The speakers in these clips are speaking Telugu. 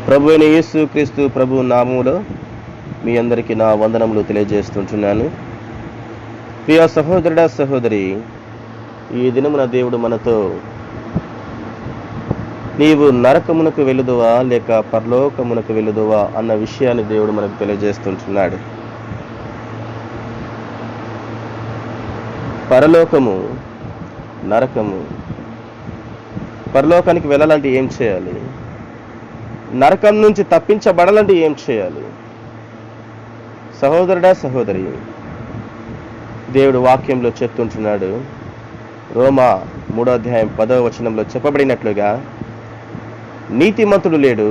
ప్రభు అయిన యేసు క్రీస్తు ప్రభు నామములో మీ అందరికీ నా వందనములు తెలియజేస్తుంటున్నాను. ప్రియ సహోదరుడా, సహోదరి, ఈ దినమున దేవుడు మనతో నీవు నరకమునకు వెలుదువా లేక పరలోకమునకు వెలుదువా అన్న విషయాన్ని దేవుడు మనకు తెలియజేస్తుంటున్నాడు. పరలోకము, నరకము. పరలోకానికి వెళ్ళాలంటే ఏం చేయాలి? నరకం నుంచి తప్పించబడాలంటే ఏం చేయాలి? సహోదరుడా, సహోదరి, దేవుడు వాక్యంలో చెప్తుంటున్నాడు. రోమా 3వ అధ్యాయం 10వ వచనంలో చెప్పబడినట్లుగా, నీతిమంతుడు లేడు,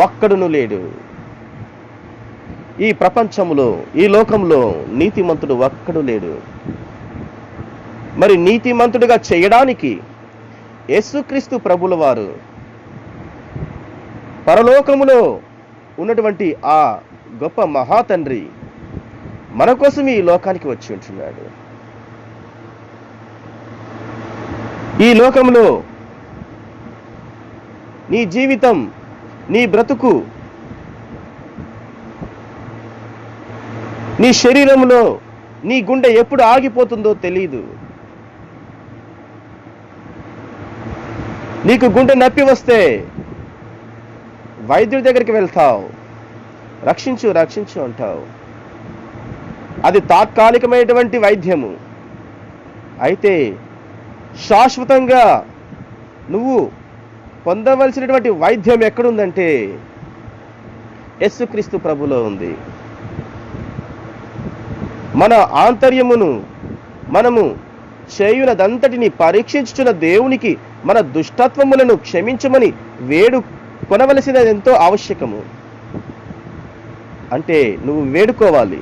ఒక్కడును లేడు. ఈ ప్రపంచములో, ఈ లోకంలో నీతిమంతుడు ఒక్కడు లేడు. మరి నీతిమంతుడిగా చేయడానికి యేసుక్రీస్తు ప్రభుల వారు పరలోకములో ఉన్నటువంటి ఆ గొప్ప మహాతండ్రి మన కోసం ఈ లోకానికి వచ్చి ఉంటున్నాడు. ఈ లోకంలో నీ జీవితం, నీ బ్రతుకు, నీ శరీరంలో నీ గుండె ఎప్పుడు ఆగిపోతుందో తెలియదు. నీకు గుండె నొప్పి వస్తే వైద్యుడి దగ్గరికి వెళ్తావు, రక్షించు రక్షించు అంటావు. అది తాత్కాలికమైనటువంటి వైద్యము. అయితే శాశ్వతంగా నువ్వు పొందవలసినటువంటి వైద్యం ఎక్కడుందంటే యేసుక్రీస్తు ప్రభులో ఉంది. మన ఆంతర్యమును మనము చేయునదంతటిని పరీక్షించుచున్న దేవునికి మన దుష్టత్వములను క్షమించమని కొనవలసినది ఎంతో ఆవశ్యకము. అంటే నువ్వు వేడుకోవాలి.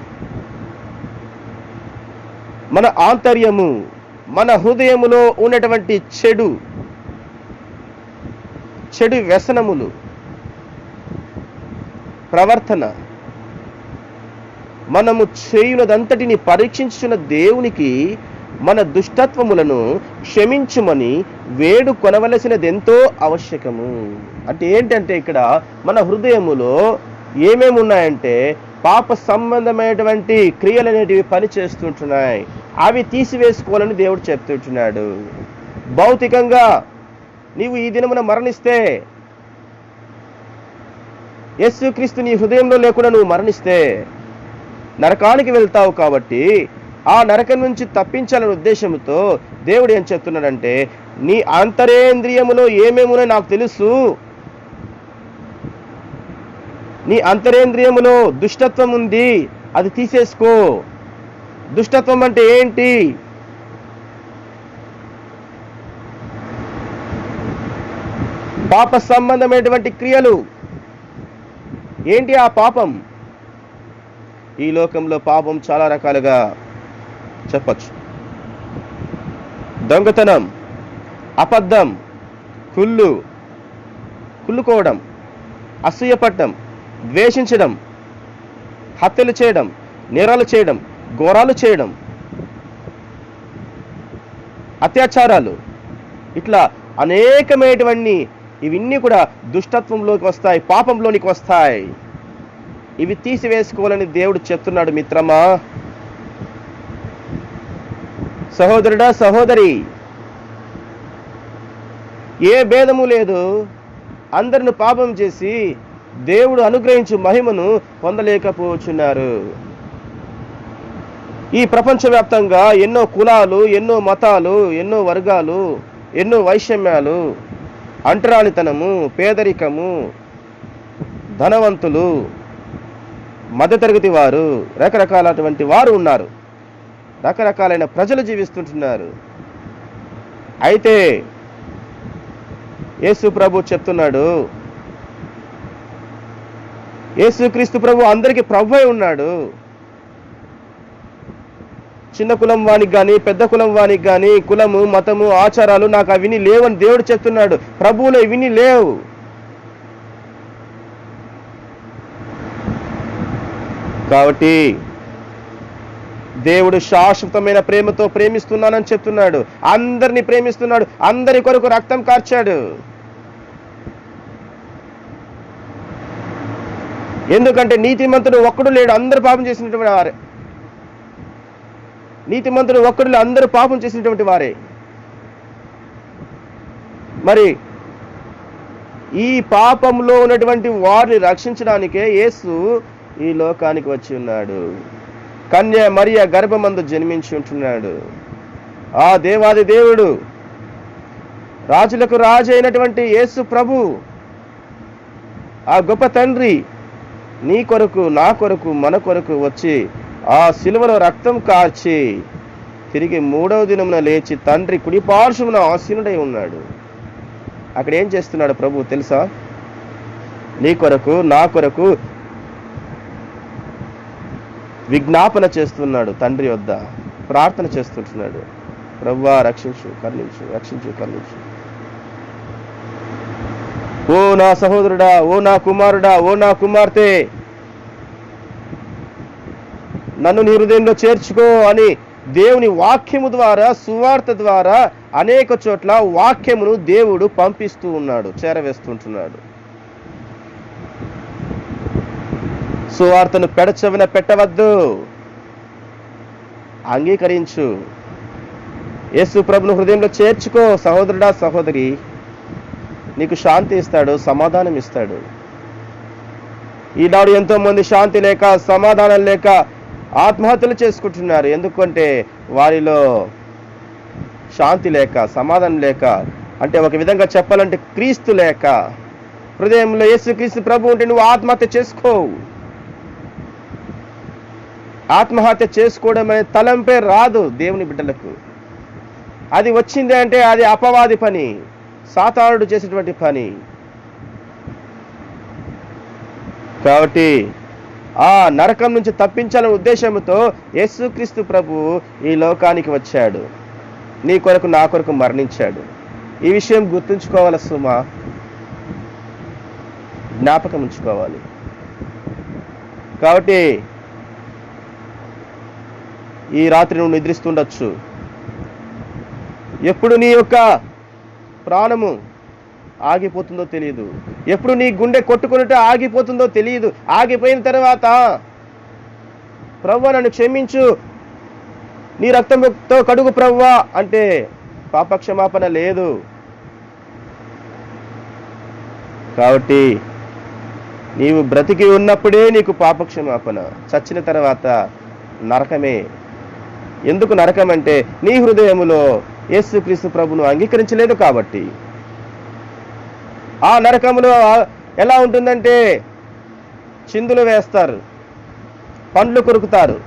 మన ఆంతర్యము, మన హృదయములో ఉన్నటువంటి చెడు వ్యసనములు, ప్రవర్తన, మనము చేయునదంతటిని పరీక్షించుచున్న దేవునికి మన దుష్టత్వములను క్షమించుమని కొనవలసినది ఎంతో ఆవశ్యకము. అంటే ఏంటంటే ఇక్కడ మన హృదయములో ఏమేమి ఉన్నాయంటే పాప సంబంధమైనటువంటి క్రియలు అనేటివి పని చేస్తుంటున్నాయి. అవి తీసివేసుకోవాలని దేవుడు చెప్తుంటున్నాడు. భౌతికంగా నీవు ఈ దినమున మరణిస్తే, యేసుక్రీస్తు నీ హృదయంలో లేకుండా నువ్వు మరణిస్తే నరకానికి వెళ్తావు. కాబట్టి ఆ నరకం నుంచి తప్పించాలనే ఉద్దేశంతో దేవుడు ఏం చెప్తున్నాడంటే, నీ అంతరేంద్రియములో ఏమేమునో నాకు తెలుసు. నీ అంతరేంద్రియములో దుష్టత్వం ఉంది, అది తీసేసుకో. దుష్టత్వం అంటే ఏంటి? పాప సంబంధమైనటువంటి క్రియలు. ఏంటి ఆ పాపం? ఈ లోకంలో పాపం చాలా రకాలుగా చెప్పచ్చు. దొంగతనం, అబద్ధం, కుళ్ళుకోవడం, అసూయపడటం, ద్వేషించడం, హత్యలు చేయడం, నేరాలు చేయడం, ఘోరాలు చేయడం, అత్యాచారాలు, ఇట్లా అనేకమైనటువంటి ఇవన్నీ కూడా దుష్టత్వంలోకి వస్తాయి, పాపంలోనికి వస్తాయి. ఇవి తీసివేసుకోవాలని దేవుడు చెప్తున్నాడు. మిత్రమా, సహోదరుడా, సహోదరి, ఏ భేదము లేదు. అందరిని పాపం చేసి దేవుడు అనుగ్రహించు మహిమను పొందలేకపోతున్నారు. ఈ ప్రపంచవ్యాప్తంగా ఎన్నో కులాలు, ఎన్నో మతాలు, ఎన్నో వర్గాలు, ఎన్నో వైషమ్యాలు, అంటరానితనము, పేదరికము, ధనవంతులు, మధ్యతరగతి వారు, రకరకాలటువంటి వారు ఉన్నారు. రకరకాలైన ప్రజలు జీవిస్తుంటున్నారు. అయితే యేసు ప్రభు చెప్తున్నాడు, యేసుక్రీస్తు ప్రభు అందరికీ ప్రభువై ఉన్నాడు. చిన్న కులం వానికి కానీ, పెద్ద కులం వానికి కానీ, కులము, మతము, ఆచారాలు నాకు అవిని లేవని దేవుడు చెప్తున్నాడు. ప్రభువులో ఇవిని లేవు. కాబట్టి దేవుడు శాశ్వతమైన ప్రేమతో ప్రేమిస్తున్నానని చెప్తున్నాడు. అందరినీ ప్రేమిస్తున్నాడు. అందరి కొరకు రక్తం కార్చాడు. ఎందుకంటే నీతిమంతుడు ఒక్కడు లేడు, అందరూ పాపం చేసినటువంటి వారే. నీతిమంతుడు ఒక్కడు లేడు, అందరూ పాపం చేసినటువంటి వారే. మరి ఈ పాపంలో ఉన్నటువంటి వారిని రక్షించడానికే యేసు ఈ లోకానికి వచ్చి ఉన్నాడు. కన్య మరియ గర్భమందు జన్మించి ఉంటున్నాడు. ఆ దేవాది దేవుడు, రాజులకు రాజు అయినటువంటి యేసు ప్రభు, ఆ గొప్ప తండ్రి నీ కొరకు, నా కొరకు, మన కొరకు వచ్చి ఆ శిలువలో రక్తం కార్చి తిరిగి 3వ దినమున లేచి తండ్రి కుడిపార్శ్వమున ఆసీనుడై ఉన్నాడు. అక్కడ ఏం చేస్తున్నాడు ప్రభు తెలుసా? నీ కొరకు, నా కొరకు విజ్ఞాపన చేస్తున్నాడు. తండ్రి వద్ద ప్రార్థన చేస్తుంటున్నాడు. ప్రభువా రక్షించు, కరుణించు, రక్షించు, కరుణించు. ఓ నా సహోదరుడా, ఓ నా కుమారుడా, ఓ నా కుమార్తె, నన్ను నీ హృదయంలో చేర్చుకో అని దేవుని వాక్యము ద్వారా, సువార్త ద్వారా అనేక చోట్ల వాక్యమును దేవుడు పంపిస్తూ ఉన్నాడు, చేరవేస్తుంటున్నాడు. సువార్తను పెడచెవిన పెట్టవద్దు, అంగీకరించు. యేసు ప్రభును హృదయంలో చేర్చుకో. సహోదరుడా, సహోదరి, నీకు శాంతి ఇస్తాడు, సమాధానం ఇస్తాడు. ఈనాడు ఎంతో మంది శాంతి లేక, సమాధానం లేక ఆత్మహత్యలు చేసుకుంటున్నారు. ఎందుకంటే వారిలో శాంతి లేక, సమాధానం లేక, అంటే ఒక విధంగా చెప్పాలంటే క్రీస్తు లేక. హృదయంలో యేసు క్రీస్తు ప్రభు ఉంటే నువ్వు ఆత్మహత్య చేసుకోవు. ఆత్మహత్య చేసుకోవడం అనే తలంపే రాదు దేవుని బిడ్డలకు. అది వచ్చింది అంటే అది అపవాది పని, సాతానుడు చేసేటువంటి పని. కాబట్టి ఆ నరకం నుంచి తప్పించాలనే ఉద్దేశంతో యేసుక్రీస్తు ప్రభు ఈ లోకానికి వచ్చాడు. నీ కొరకు, నా కొరకు మరణించాడు. ఈ విషయం గుర్తుంచుకోవాలి సుమా, జ్ఞాపకం ఉంచుకోవాలి. కాబట్టి ఈ రాత్రి నువ్వు నిద్రిస్తుండొచ్చు. ఎప్పుడు నీ యొక్క ప్రాణము ఆగిపోతుందో తెలియదు, ఎప్పుడు నీ గుండె కొట్టుకున్నట్టు ఆగిపోతుందో తెలియదు. ఆగిపోయిన తర్వాత ప్రభువా నన్ను క్షమించు, నీ రక్తంతో కడుగు ప్రభువా అంటే పాపక్షమాపణ లేదు. కాబట్టి నీవు బ్రతికి ఉన్నప్పుడే నీకు పాపక్షమాపణ, చచ్చిన తర్వాత నరకమే. ఎందుకు నరకం అంటే నీ హృదయములో యేసుక్రీస్తు ప్రభును అంగీకరించలేదు కాబట్టి. ఆ నరకములో ఎలా ఉంటుందంటే చిందులు వేస్తారు, పండ్లు కొరుకుతారు,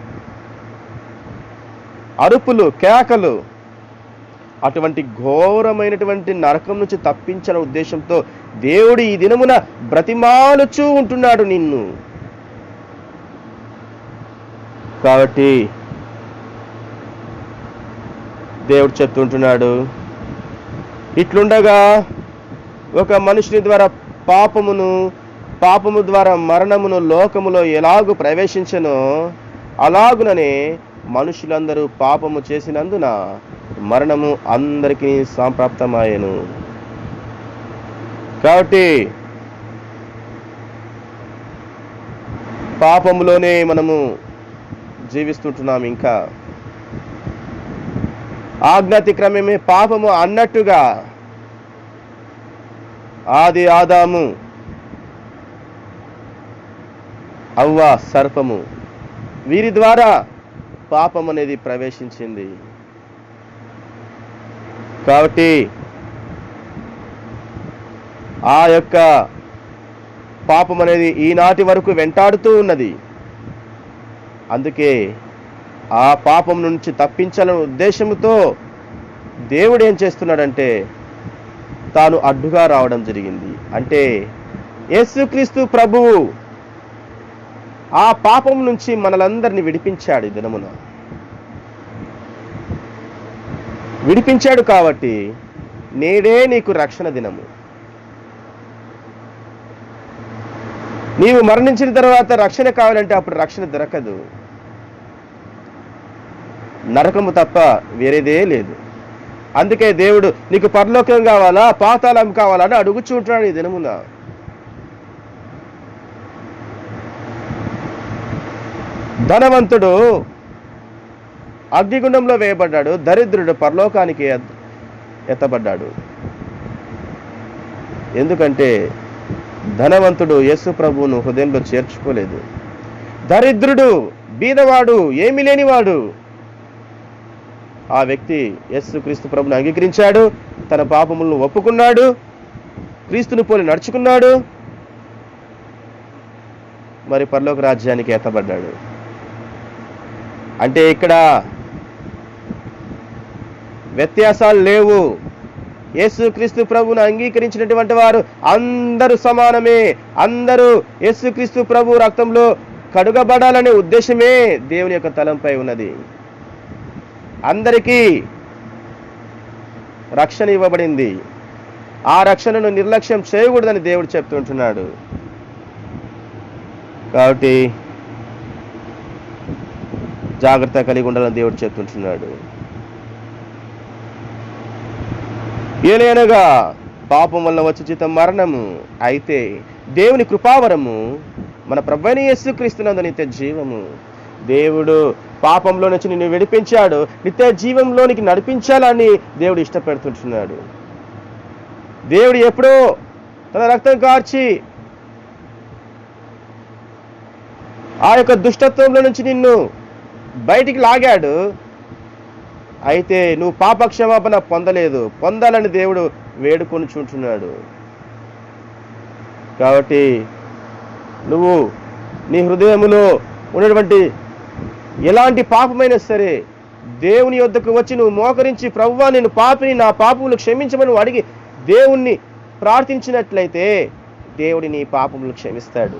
అరుపులు, కేకలు. అటువంటి ఘోరమైనటువంటి నరకం నుంచి తప్పించిన ఉద్దేశంతో దేవుడు ఈ దినమున బ్రతిమాలుచూ ఉంటున్నాడు నిన్ను. కాబట్టి దేవుడు చెప్తుంటున్నాడు, ఇట్లుండగా ఒక మనుషుని ద్వారా పాపము ద్వారా మరణమును లోకములో ఎలాగూ ప్రవేశించనో అలాగుననే మనుషులందరూ పాపము చేసినందున మరణము అందరికీ సంప్రాప్తమాయెను. కాబట్టి పాపములోనే మనము జీవిస్తుంటున్నాం. ఇంకా ఆజ్ఞాతిక్రమమే పాపము అన్నట్టుగా ఆది ఆదాము, అవ్వ సర్పము, వీరి ద్వారా పాపం అనేది ప్రవేశించింది. కాబట్టి ఆ యొక్క పాపం అనేది ఈనాటి వరకు వెంటాడుతూ ఉన్నది. అందుకే ఆ పాపం నుంచి తప్పించాలనే ఉద్దేశంతో దేవుడు ఏం చేస్తున్నాడంటే తాను అడ్డుగా రావడం జరిగింది. అంటే యేసుక్రీస్తు ప్రభువు ఆ పాపం నుంచి మనలందరినీ విడిపించాడు. ఈ దినమున విడిపించాడు కాబట్టి నేడే నీకు రక్షణ దినము. నీవు మరణించిన తర్వాత రక్షణ కావాలంటే అప్పుడు రక్షణ దొరకదు. నరకము తప్ప వేరేదే లేదు. అందుకే దేవుడు నీకు పరలోకం కావాలా, పాతాళం కావాలా అని అడుగుచుంటున్నాడు ఈ దినమున. ధనవంతుడు అగ్నిగుండంలో వేయబడ్డాడు, దరిద్రుడు పరలోకానికి ఎత్తబడ్డాడు. ఎందుకంటే ధనవంతుడు యేసు ప్రభువును హృదయంలో చేర్చుకోలేదు. దరిద్రుడు, బీదవాడు, ఏమీ లేనివాడు, ఆ వ్యక్తి యేసుక్రీస్తు ప్రభువును అంగీకరించాడు, తన పాపములను ఒప్పుకున్నాడు, క్రీస్తుని పోలి నడుచుకున్నాడు, మరి పరలోక రాజ్యానికి ఎత్తబడ్డాడు. అంటే ఇక్కడ వ్యత్యాసాలు లేవు. యేసుక్రీస్తు ప్రభువును అంగీకరించినటువంటి వారు అందరూ సమానమే. అందరూ యేసుక్రీస్తు ప్రభు రక్తంలో కడుగబడాలనే ఉద్దేశమే దేవుని యొక్క తలంపై ఉన్నది. అందరికీ రక్షణ ఇవ్వబడింది. ఆ రక్షణను నిర్లక్ష్యం చేయకూడదని దేవుడు చెప్తుంటున్నాడు. కాబట్టి జాగ్రత్త కలిగి ఉండాలని దేవుడు చెప్తుంటున్నాడు. ఏలైనగా పాపం వల్ల వచ్చే జీతం మరణము, అయితే దేవుని కృపావరము మన ప్రభువైన యేసుక్రీస్తునందు నిత్య జీవము. దేవుడు పాపంలో నుంచి నిన్ను విడిపించాడు, నిత్య జీవంలోనికి నడిపించాలని దేవుడు ఇష్టపెడుతుంటున్నాడు. దేవుడు ఎప్పుడో తన రక్తం కార్చి ఆ యొక్క దుష్టత్వంలో నుంచి నిన్ను బయటికి లాగాడు. అయితే నువ్వు పాప క్షమాపణ పొందలేదు, పొందాలని దేవుడు వేడుకొని చుంటున్నాడు. కాబట్టి నువ్వు నీ హృదయములో ఉన్నటువంటి ఎలాంటి పాపమైనా సరే దేవుని యొద్దకు వచ్చి నువ్వు మోకరించి, ప్రభువా నేను పాపిని, నా పాపములు క్షమించమని నువ్వు అడిగి దేవుణ్ణి ప్రార్థించినట్లయితే దేవుడి నీ పాపములు క్షమిస్తాడు.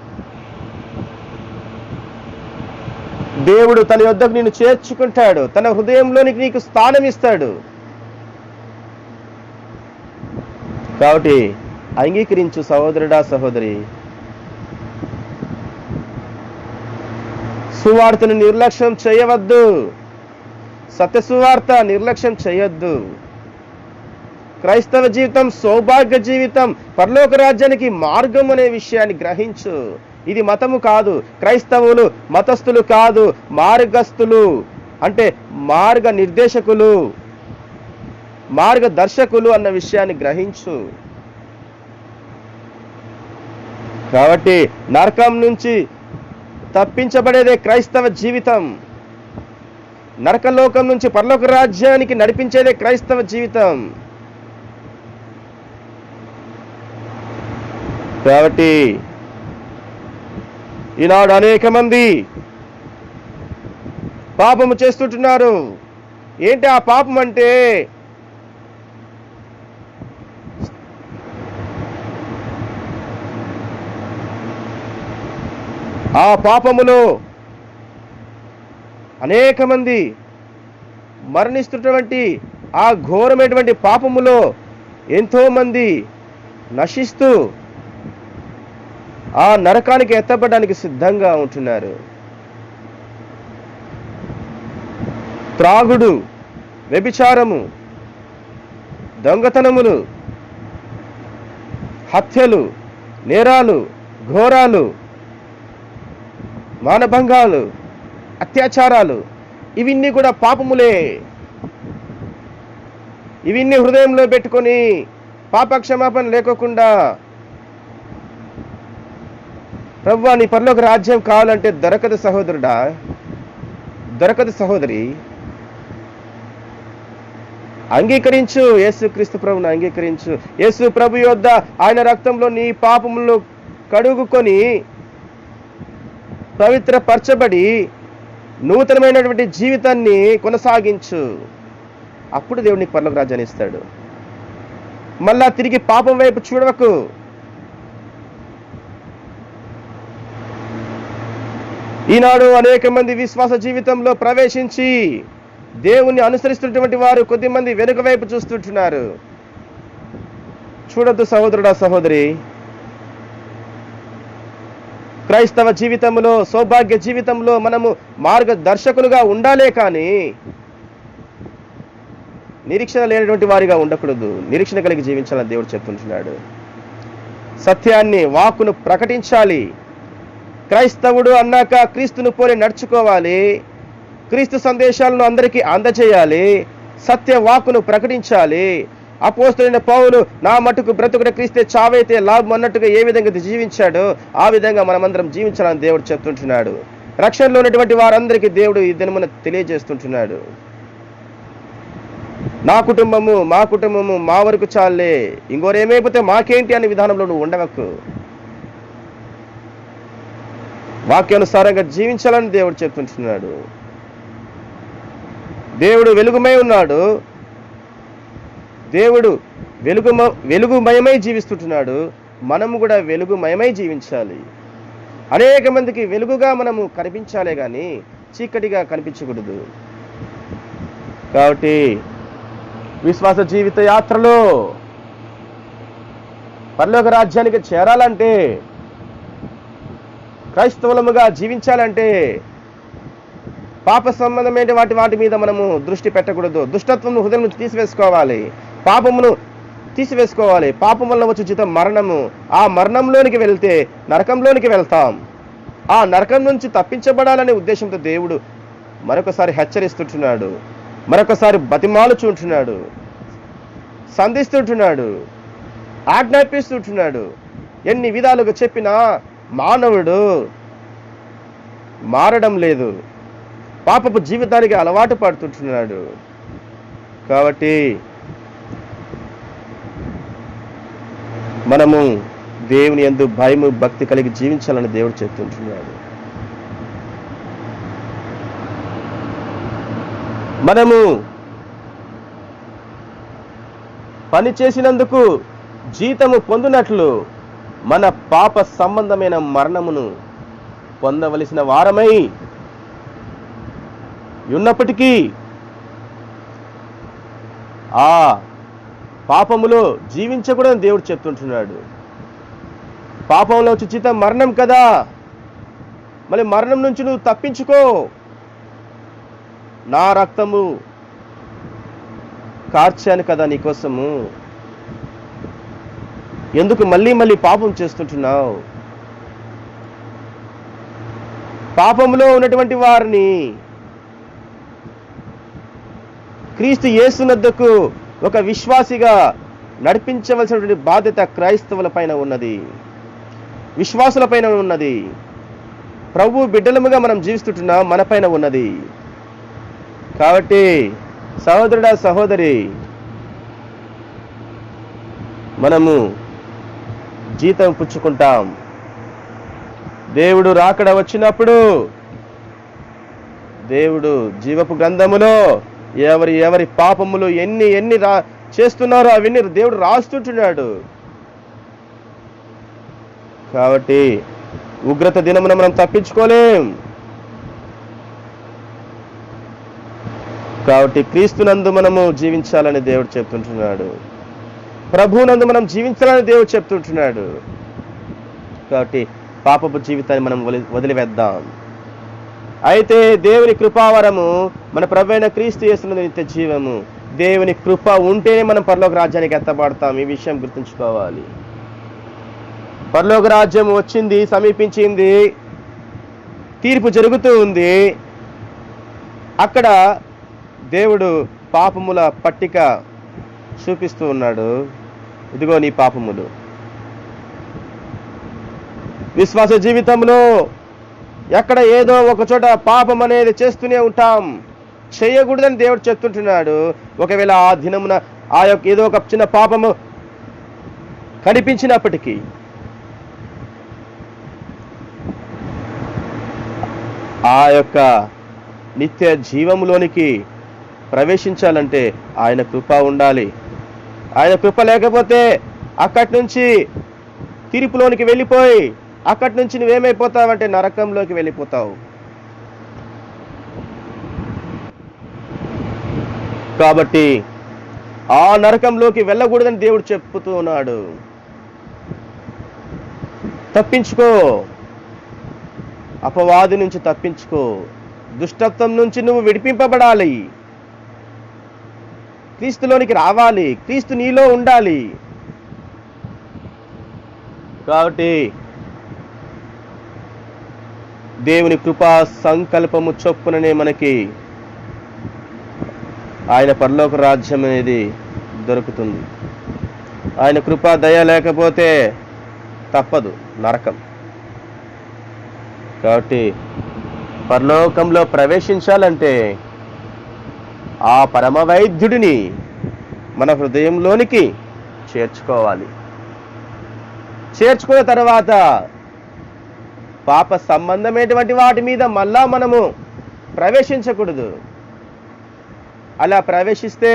దేవుడు తన యొద్దకు నిన్ను చేర్చుకుంటాడు, తన హృదయంలోనికి నీకు స్థానం ఇస్తాడు. కాబట్టి అంగీకరించు సహోదరుడా, సహోదరి. సువార్తను నిర్లక్ష్యం చేయవద్దు. సత్య సువార్త నిర్లక్ష్యం చేయొద్దు. క్రైస్తవ జీవితం సౌభాగ్య జీవితం, పరలోక రాజ్యానికి మార్గం అనే విషయాన్ని గ్రహించు. ఇది మతము కాదు, క్రైస్తవులు మతస్థులు కాదు, మార్గస్థులు అంటే మార్గ నిర్దేశకులు, మార్గదర్శకులు అన్న విషయాన్ని గ్రహించు. కాబట్టి నరకం నుంచి తప్పించబడేదే క్రైస్తవ జీవితం. నరకలోకం నుంచి పరలోక రాజ్యానికి నడిపించేదే క్రైస్తవ జీవితం. కాబట్టి ఈనాడు అనేక మంది పాపము చేస్తుంటున్నారు. ఏంటి ఆ పాపం అంటే? ఆ పాపములో అనేక మంది మరణిస్తున్నటువంటి ఆ ఘోరమైనటువంటి పాపములో ఎంతో మంది నశిస్తూ ఆ నరకానికి ఎత్తబడడానికి సిద్ధంగా ఉంటున్నారు. త్రాగుడు, వ్యభిచారము, దొంగతనములు, హత్యలు, నేరాలు, ఘోరాలు, మానభంగాలు, అత్యాచారాలు, ఇవన్నీ కూడా పాపములే. ఇవన్నీ హృదయంలో పెట్టుకొని పాప క్షమాపణ లేకోకుండా ప్రభువా నీ పరలోక రాజ్యం కావాలంటే దొరకదు సహోదరుడా, దొరకదు సహోదరి. అంగీకరించు, యేసుక్రీస్తు ప్రభువును అంగీకరించు. యేసు ప్రభు యొద్ద ఆయన రక్తంలో నీ పాపములను కడుగుకొని పవిత్రపరచబడి నూతనమైనటువంటి జీవితాన్ని కొనసాగించు. అప్పుడు దేవుడు నీకు పరలోక రాజ్యాన్ని ఇస్తాడు. మళ్ళా తిరిగి పాపం వైపు చూడవకు. ఈనాడు అనేక మంది విశ్వాస జీవితంలో ప్రవేశించి దేవుణ్ణి అనుసరిస్తున్నటువంటి వారు కొద్దిమంది వెనుక వైపు చూస్తుంటున్నారు. చూడొద్దు సహోదరుడా, సహోదరి. క్రైస్తవ జీవితంలో, సౌభాగ్య జీవితంలో మనము మార్గదర్శకులుగా ఉండాలే కానీ నిరీక్షణ లేనటువంటి వారిగా ఉండకూడదు. నిరీక్షణ కలిగి జీవించాలని దేవుడు చెప్తుంటున్నాడు. సత్యాన్ని, వాక్కును ప్రకటించాలి. క్రైస్తవుడు అన్నాక క్రీస్తును పోలి నడుచుకోవాలి, క్రీస్తు సందేశాలను అందరికీ అందచేయాలి, సత్య వాక్కును ప్రకటించాలి. అపోస్తలుడైన పౌలు నా మటుకు బ్రతుకుట క్రీస్తే చావైతే లాభం అన్నట్టుగా ఏ విధంగా జీవించాడో ఆ విధంగా మనమందరం జీవించాలని దేవుడు చెప్తుంటున్నాడు. రక్షణలో ఉన్నటువంటి వారందరికీ దేవుడు ఈ దినమున తెలియజేస్తుంటున్నాడు. నా కుటుంబము మా వరకు చాలే, ఇంకోరేమైపోతే మాకేంటి అనే విధానంలో నువ్వు ఉండవకు. వాక్యానుసారంగా జీవించాలని దేవుడు చెప్తుంటున్నాడు. దేవుడు వెలుగుమై ఉన్నాడు, దేవుడు వెలుగుమయమై జీవిస్తుంటున్నాడు. మనము కూడా వెలుగుమయమై జీవించాలి. అనేక మందికి వెలుగుగా మనము కనిపించాలే కానీ చీకటిగా కనిపించకూడదు. కాబట్టి విశ్వాస జీవిత యాత్రలో పరలోక రాజ్యానికి చేరాలంటే, క్రైస్తవులముగా జీవించాలంటే పాప సంబంధమైన వాటి మీద మనము దృష్టి పెట్టకూడదు. దుష్టత్వం హృదయం నుంచి తీసివేసుకోవాలి, పాపమును తీసివేసుకోవాలి. పాపం వల్ల వచ్చే జీతం మరణము. ఆ మరణంలోనికి వెళ్తే నరకంలోనికి వెళ్తాం. ఆ నరకం నుంచి తప్పించబడాలనే ఉద్దేశంతో దేవుడు మరొకసారి హెచ్చరిస్తుంటున్నాడు, మరొకసారి బతిమాలుచుంటున్నాడు, సంధిస్తుంటున్నాడు, ఆజ్ఞాపిస్తుంటున్నాడు. ఎన్ని విధాలుగా చెప్పినా మానవుడు మారడం లేదు, పాపపు జీవితానికి అలవాటు పడుతుంటున్నాడు. కాబట్టి మనము దేవుని యందు భయము భక్తి కలిగి జీవించాలని దేవుడు చెప్తుంటున్నాడు. మనము పని చేసినందుకు జీతము పొందినట్లు మన పాప సంబంధమైన మరణమును పొందవలసిన వారమై ఉన్నప్పటికీ ఆ పాపములో జీవించకూడదని దేవుడు చెప్తుంటున్నాడు. పాపంలో వచ్చి జీతం మరణం కదా, మళ్ళీ మరణం నుంచి నువ్వు తప్పించుకో. నా రక్తము కార్చాను కదా నీకోసము, ఎందుకు మళ్ళీ మళ్ళీ పాపం చేస్తుంటున్నావు? పాపంలో ఉన్నటువంటి వారిని క్రీస్తు యేసునద్దకు ఒక విశ్వాసిగా నడిపించవలసినటువంటి బాధ్యత క్రైస్తవుల పైన ఉన్నది, విశ్వాసుల పైన ఉన్నది. ప్రభు బిడ్డలముగా మనం జీవిస్తుంటున్నాం, మన పైన ఉన్నది. కాబట్టి సహోదరుడా సహోదరి, మనము జీతం పుచ్చుకుంటాం. దేవుడు రాకడ వచ్చినప్పుడు దేవుడు జీవపు గ్రంథములో ఎవరి పాపములు ఎన్ని చేస్తున్నారో అవన్నీ దేవుడు రాస్తుంటున్నాడు. కాబట్టి ఉగ్రత దినమున మనం తప్పించుకోలేం. కాబట్టి క్రీస్తునందు మనము జీవించాలని దేవుడు చెప్తుంటున్నాడు, ప్రభువునందు మనం జీవించాలని దేవుడు చెప్తుంటున్నాడు. కాబట్టి పాపపు జీవితాన్ని మనం వదిలివేద్దాం. అయితే దేవుని కృపావరము మన ప్రభువైన క్రీస్తు యేసునందు నిత్య జీవము. దేవుని కృప ఉంటేనే మనం పరలోక రాజ్యానికి ఎత్తబడతాం. ఈ విషయం గుర్తుంచుకోవాలి. పరలోక రాజ్యం వచ్చింది, సమీపించింది, తీర్పు జరుగుతూ ఉంది. అక్కడ దేవుడు పాపముల పట్టిక చూపిస్తూ ఉన్నాడు. ఇదిగో నీ పాపములు. విశ్వాస జీవితంలో ఎక్కడ ఏదో ఒక చోట పాపం అనేది చేస్తూనే ఉంటాం, చేయకూడదని దేవుడు చెప్తుంటున్నాడు. ఒకవేళ ఆ దినమున ఆ యొక్క ఏదో ఒక చిన్న పాపము కనిపించినప్పటికీ ఆ యొక్క నిత్య జీవములోనికి ప్రవేశించాలంటే ఆయన కృప ఉండాలి. ఆయన కృప లేకపోతే అక్కడి నుంచి తీర్పులోనికి వెళ్ళిపోయి అక్కడి నుంచి నువ్వేమైపోతావంటే నరకంలోకి వెళ్ళిపోతావు. కాబట్టి ఆ నరకంలోకి వెళ్ళకూడదని దేవుడు చెప్పుతూ ఉన్నాడు. తప్పించుకో, అపవాది నుంచి తప్పించుకో, దుష్టత్వం నుంచి నువ్వు విడిపింపబడాలి, క్రీస్తులోనికి రావాలి, క్రీస్తు నీలో ఉండాలి. కాబట్టి దేవుని కృపా సంకల్పము చొప్పుననే మనకి ఆయన పరలోక రాజ్యం అనేది దొరుకుతుంది. ఆయన కృపా దయ లేకపోతే తప్పదు నరకం. కాబట్టి పరలోకంలో ప్రవేశించాలంటే ఆ పరమ వైద్యుడిని మన హృదయంలోనికి చేర్చుకోవాలి. చేర్చుకున్న తర్వాత పాప సంబంధమైనటువంటి వాటి మీద మళ్ళా మనము ప్రవేశించకూడదు. అలా ప్రవేశిస్తే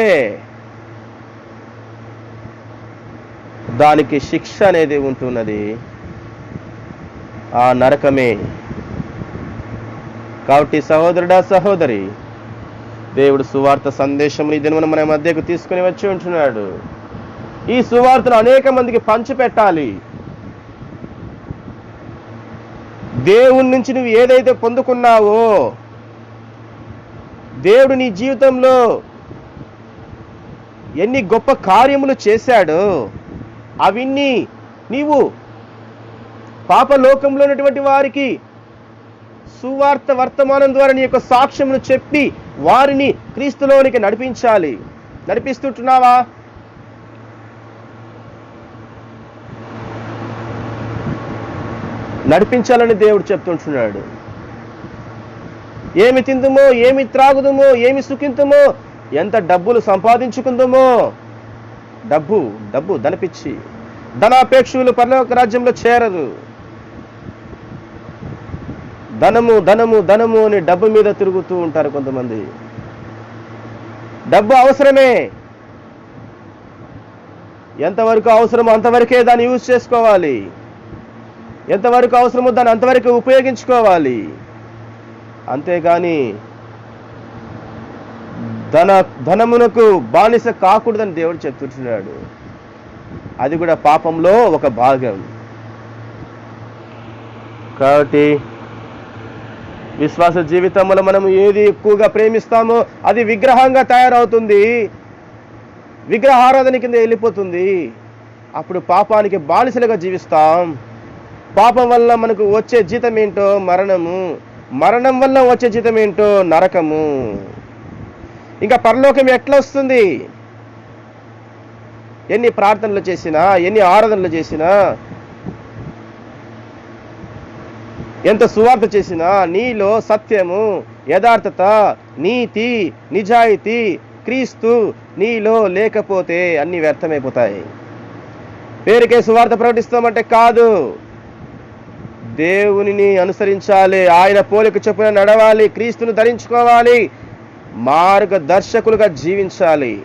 దానికి శిక్ష అనేది ఉంటున్నది, ఆ నరకమే. కాబట్టి సహోదరుడా, సహోదరి, దేవుడు సువార్త సందేశం ఈ దినమున మన మధ్యకు తీసుకుని వచ్చి ఉంటున్నాడు. ఈ సువార్తను అనేక మందికి పంచిపెట్టాలి. దేవుని నుంచి నువ్వు ఏదైతే పొందుకున్నావో, దేవుడు నీ జీవితంలో ఎన్ని గొప్ప కార్యములు చేశాడో అవన్నీ నీవు పాపలోకంలో ఉన్నటువంటి వారికి సువార్త వర్తమానం ద్వారా నీ యొక్క సాక్ష్యమును చెప్పి వారిని క్రీస్తులోనికి నడిపించాలి. నడిపిస్తుంటున్నావా? నడిపించాలని దేవుడు చెప్తుంటున్నాడు. ఏమి తిందుమో, ఏమి త్రాగుదుమో, ఏమి సుఖింతుమో, ఎంత డబ్బులు సంపాదించుకుందామో, డబ్బు ధనపిచ్చి ధనాపేక్షులు పరలోక రాజ్యంలో చేరరు. ధనము అని డబ్బు మీద తిరుగుతూ ఉంటారు కొంతమంది. డబ్బు అవసరమే, ఎంతవరకు అవసరమో అంతవరకే దాన్ని యూజ్ చేసుకోవాలి. ఎంతవరకు అవసరమో దాన్ని అంతవరకు ఉపయోగించుకోవాలి. అంతేగాని ధనమునకు బానిస కాకూడదని దేవుడు చెప్తున్నాడు. అది కూడా పాపంలో ఒక భాగం. కాబట్టి విశ్వాస జీవితంలో మనం ఏది ఎక్కువగా ప్రేమిస్తామో అది విగ్రహంగా తయారవుతుంది, విగ్రహారాధన కింద వెళ్ళిపోతుంది. అప్పుడు పాపానికి బానిసలుగా జీవిస్తాం. పాపం వల్ల మనకు వచ్చే జీతం ఏంటో మరణము, మరణం వల్ల వచ్చే జీతం ఏంటో నరకము. ఇంకా పరలోకం ఎట్లా వస్తుంది? ఎన్ని ప్రార్థనలు చేసినా, ఎన్ని ఆరాధనలు చేసినా, ఎంత సువార్త చేసినా నీలో సత్యము, యథార్థత, నీతి, నిజాయితీ, క్రీస్తు నీలో లేకపోతే అన్ని వ్యర్థమైపోతాయి. పేరుకే సువార్త ప్రకటిస్తామంటే కాదు, దేవునిని అనుసరించాలి, ఆయన పోలిక చొప్పున నడవాలి, క్రీస్తును ధరించుకోవాలి, మార్గదర్శకులుగా జీవించాలి.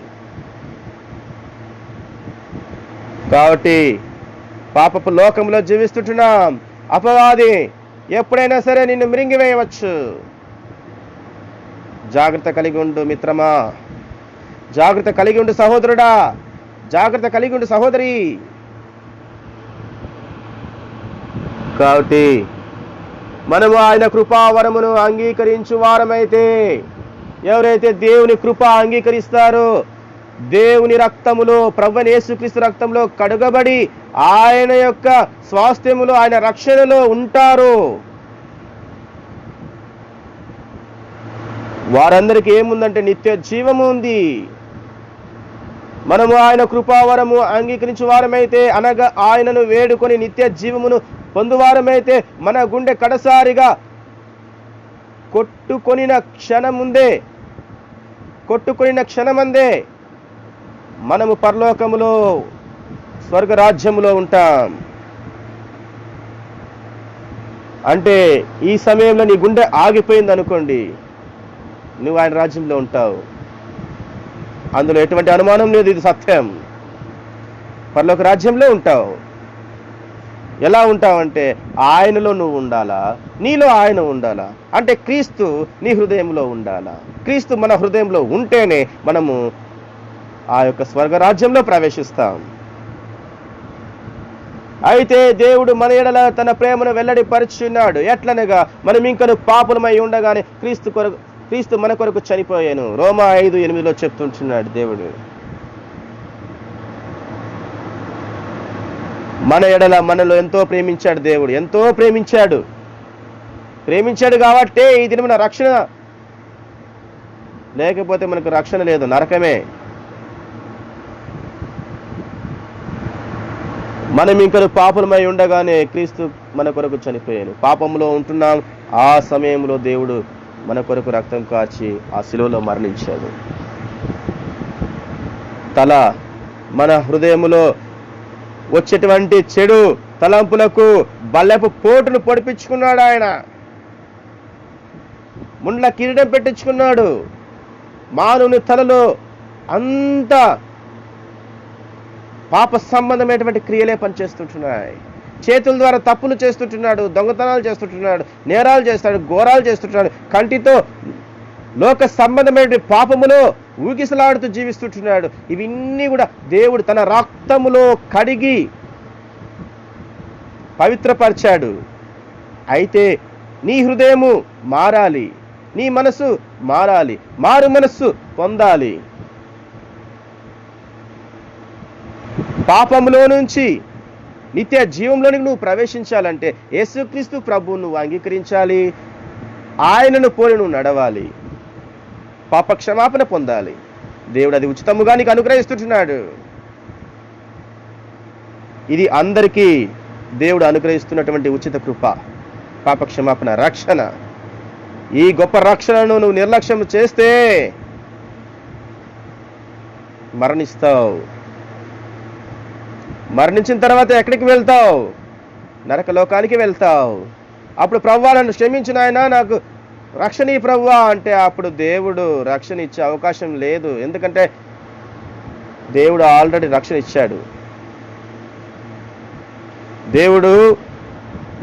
కాబట్టి పాపపు లోకంలో జీవిస్తుంటున్నాం. అపవాది ఎప్పుడైనా సరే నిన్ను మృంగివేయవచ్చు. జాగ్రత్త కలిగి ఉండు మిత్రమా, జాగ్రత్త కలిగి ఉండు సహోదరుడా, జాగ్రత్త కలిగి ఉండు సహోదరి. కాబట్టి మనము ఆయన కృపావరమును అంగీకరించు వారమైతే, ఎవరైతే దేవుని కృప అంగీకరిస్తారో, దేవుని రక్తములో, ప్రభువైన యేసుక్రీస్తు రక్తంలో కడుగబడి ఆయన యొక్క స్వాస్థ్యములో, ఆయన రక్షణలో ఉంటారు, వారందరికీ ఏముందంటే నిత్య జీవము ఉంది. మనము ఆయన కృపావరము అంగీకరించు వారమైతే, అనగా ఆయనను వేడుకొని నిత్య జీవమును పొందువారమైతే, మన గుండె కడసారిగా కొట్టుకొనిన క్షణమందే మనము పరలోకములో, స్వర్గరాజ్యములో ఉంటాం. అంటే ఈ సమయంలో నీ గుండె ఆగిపోయింది అనుకోండి, నువ్వు ఆయన రాజ్యంలో ఉంటావు. అందులో ఎటువంటి అనుమానం లేదు, ఇది సత్యం. పరలోక రాజ్యంలో ఉంటావు. ఎలా ఉంటావంటే ఆయనలో నువ్వు ఉండాలా, నీలో ఆయన ఉండాలా. అంటే క్రీస్తు నీ హృదయంలో ఉండాలా. క్రీస్తు మన హృదయంలో ఉంటేనే మనము ఆ యొక్క స్వర్గరాజ్యంలో ప్రవేశిస్తాం. అయితే దేవుడు మన ఎడల తన ప్రేమను వెల్లడిపరుచున్నాడు. ఎట్లనగా మనం ఇంకను పాపులమై ఉండగానే క్రీస్తు మన కొరకు చనిపోయాను. రోమా 5:8 చెప్తుంటున్నాడు దేవుడు. మన ఎడల మనలో ఎంతో ప్రేమించాడు దేవుడు, ఎంతో ప్రేమించాడు. ప్రేమించాడు కాబట్టే ఈ దినమున రక్షణ, లేకపోతే మనకు రక్షణ లేదు, నరకమే. మనం ఇంకను పాపలమై ఉండగానే క్రీస్తు మన కొరకు చనిపోయాను. పాపంలో ఉంటున్నాం, ఆ సమయంలో దేవుడు మన కొరకు రక్తం కార్చి ఆ శిలువలో మరణించాడు. మన హృదయములో వచ్చేటువంటి చెడు తలంపులకు బల్లెపు పోటును పొడిపించుకున్నాడు ఆయన. ముండ్ల కిరీటం పెట్టించుకున్నాడు. మానవుని తలలో అంత పాప సంబంధమైనటువంటి క్రియలే పనిచేస్తుంటున్నాయి. చేతుల ద్వారా తప్పులు చేస్తుంటున్నాడు, దొంగతనాలు చేస్తుంటున్నాడు, నేరాలు చేస్తాడు, ఘోరాలు చేస్తుంటున్నాడు. కంటితో లోక సంబంధమైన పాపములో ఊగిసలాడుతూ జీవిస్తుంటున్నాడు. ఇవన్నీ కూడా దేవుడు తన రక్తములో కడిగి పవిత్రపరిచాడు. అయితే నీ హృదయము మారాలి, నీ మనసు మారాలి, మారు మనస్సు పొందాలి. పాపములో నుంచి నిత్య జీవంలోనికి నువ్వు ప్రవేశించాలంటే యేసుక్రీస్తు ప్రభువు నువ్వు అంగీకరించాలి, ఆయనను పోలి నువ్వు నడవాలి, పాప క్షమాపణ పొందాలి. దేవుడు అది ఉచితముగా నీకు అనుగ్రహిస్తుంటున్నాడు. ఇది అందరికీ దేవుడు అనుగ్రహిస్తున్నటువంటి ఉచిత కృప, పాప క్షమాపణ, రక్షణ. ఈ గొప్ప రక్షణను నువ్వు నిర్లక్ష్యం చేస్తే మరణిస్తావు. మరణించిన తర్వాత ఎక్కడికి వెళ్తావు? నరకలోకానికి వెళ్తావు. అప్పుడు ప్రభువా నన్ను క్షమించిన ఆయన, నాకు రక్షణ ఈ ప్రభువా అంటే అప్పుడు దేవుడు రక్షణ ఇచ్చే అవకాశం లేదు. ఎందుకంటే దేవుడు ఆల్రెడీ రక్షణ ఇచ్చాడు. దేవుడు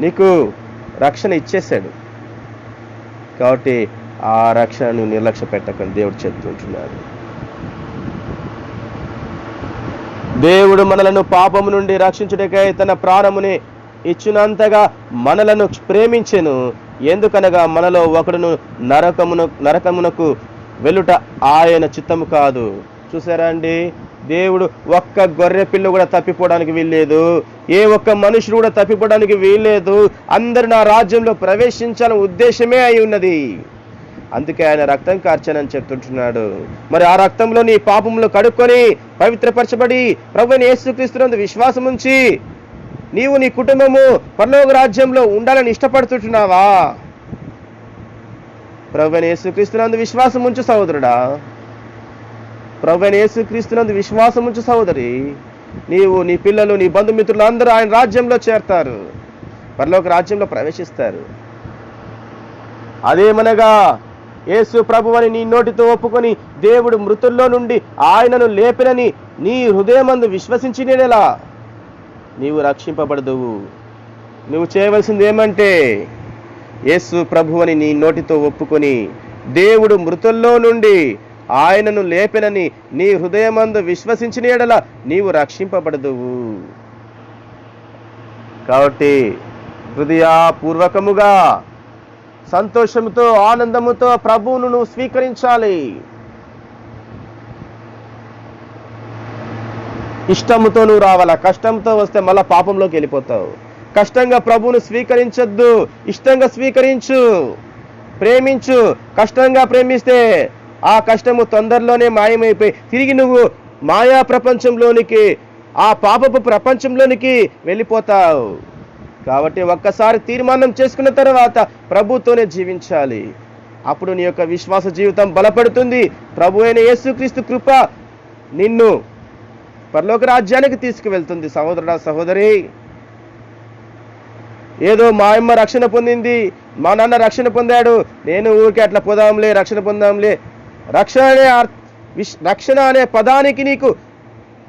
నీకు రక్షణ ఇచ్చేశాడు. కాబట్టి ఆ రక్షణను నిర్లక్ష్య పెట్టకని దేవుడు చెప్తుంటున్నాడు. దేవుడు మనలను పాపము నుండి రక్షించుటకై తన ప్రాణముని ఇచ్చినంతగా మనలను ప్రేమించెను. ఎందుకనగా మనలో ఒకడును నరకమునకు వెళ్ళుట ఆయన చిత్తము కాదు. చూసారా అండి, దేవుడు ఒక్క గొర్రె పిల్ల కూడా తప్పిపోవడానికి వీల్లేదు, ఏ ఒక్క మనుషుడు కూడా తప్పిపోవడానికి వీల్లేదు. అందరూ నా రాజ్యంలో ప్రవేశించాలని ఉద్దేశమే అయి ఉన్నది. అందుకే ఆయన రక్తం కార్చానని చెప్తుంటున్నాడు. మరి ఆ రక్తంలో నీ పాపములు కడుక్కొని పవిత్రపరచబడి ప్రభువైన యేసుక్రీస్తునందు విశ్వాసం ఉంచి నీవు నీ కుటుంబము పరలోక రాజ్యంలో ఉండాలని ఇష్టపడుతుంటున్నావా? ప్రభువైన యేసుక్రీస్తునందు విశ్వాసం ఉంచు సహోదరుడా, ప్రభువైన యేసుక్రీస్తునందు విశ్వాసం ఉంచు సహోదరి. నీవు, నీ పిల్లలు, నీ బంధుమిత్రులు అందరూ ఆయన రాజ్యంలో చేరతారు, పరలోక రాజ్యంలో ప్రవేశిస్తారు. అదేమనగా యేసు ప్రభువని నీ నోటితో ఒప్పుకొని దేవుడు మృతుల్లో నుండి ఆయనను లేపినని నీ హృదయమందు విశ్వసించినేలా నీవు రక్షింపబడదువు. నువ్వు చేయవలసింది ఏమంటే యేసు ప్రభువని నీ నోటితో ఒప్పుకొని దేవుడు మృతుల్లో నుండి ఆయనను లేపినని నీ హృదయమందు విశ్వసించిన ఎడల నీవు రక్షింపబడదువు. కాబట్టి హృదయపూర్వకముగా సంతోషముతో ఆనందముతో ప్రభువును నువ్వు స్వీకరించాలి. ఇష్టముతో నువ్వు రావాలా. కష్టంతో వస్తే మళ్ళా పాపంలోకి వెళ్ళిపోతావు. కష్టంగా ప్రభువును స్వీకరించొద్దు, ఇష్టంగా స్వీకరించు, ప్రేమించు. కష్టంగా ప్రేమిస్తే ఆ కష్టము తొందరలోనే మాయమైపోయి తిరిగి నువ్వు మాయా ప్రపంచంలోనికి, ఆ పాపపు ప్రపంచంలోనికి వెళ్ళిపోతావు. కాబట్టి ఒక్కసారి తీర్మానం చేసుకున్న తర్వాత ప్రభుతోనే జీవించాలి. అప్పుడు నీ యొక్క విశ్వాస జీవితం బలపడుతుంది. ప్రభు అయిన యేసుక్రీస్తు కృప నిన్ను పరలోక రాజ్యానికి తీసుకువెళ్తుంది. సహోదరుడా, సహోదరి, ఏదో మా అమ్మ రక్షణ పొందింది, మా నాన్న రక్షణ పొందాడు, నేను ఊరికే అట్లా పోదాంలే, రక్షణ పొందాంలే. రక్షణ అనే పదానికి నీకు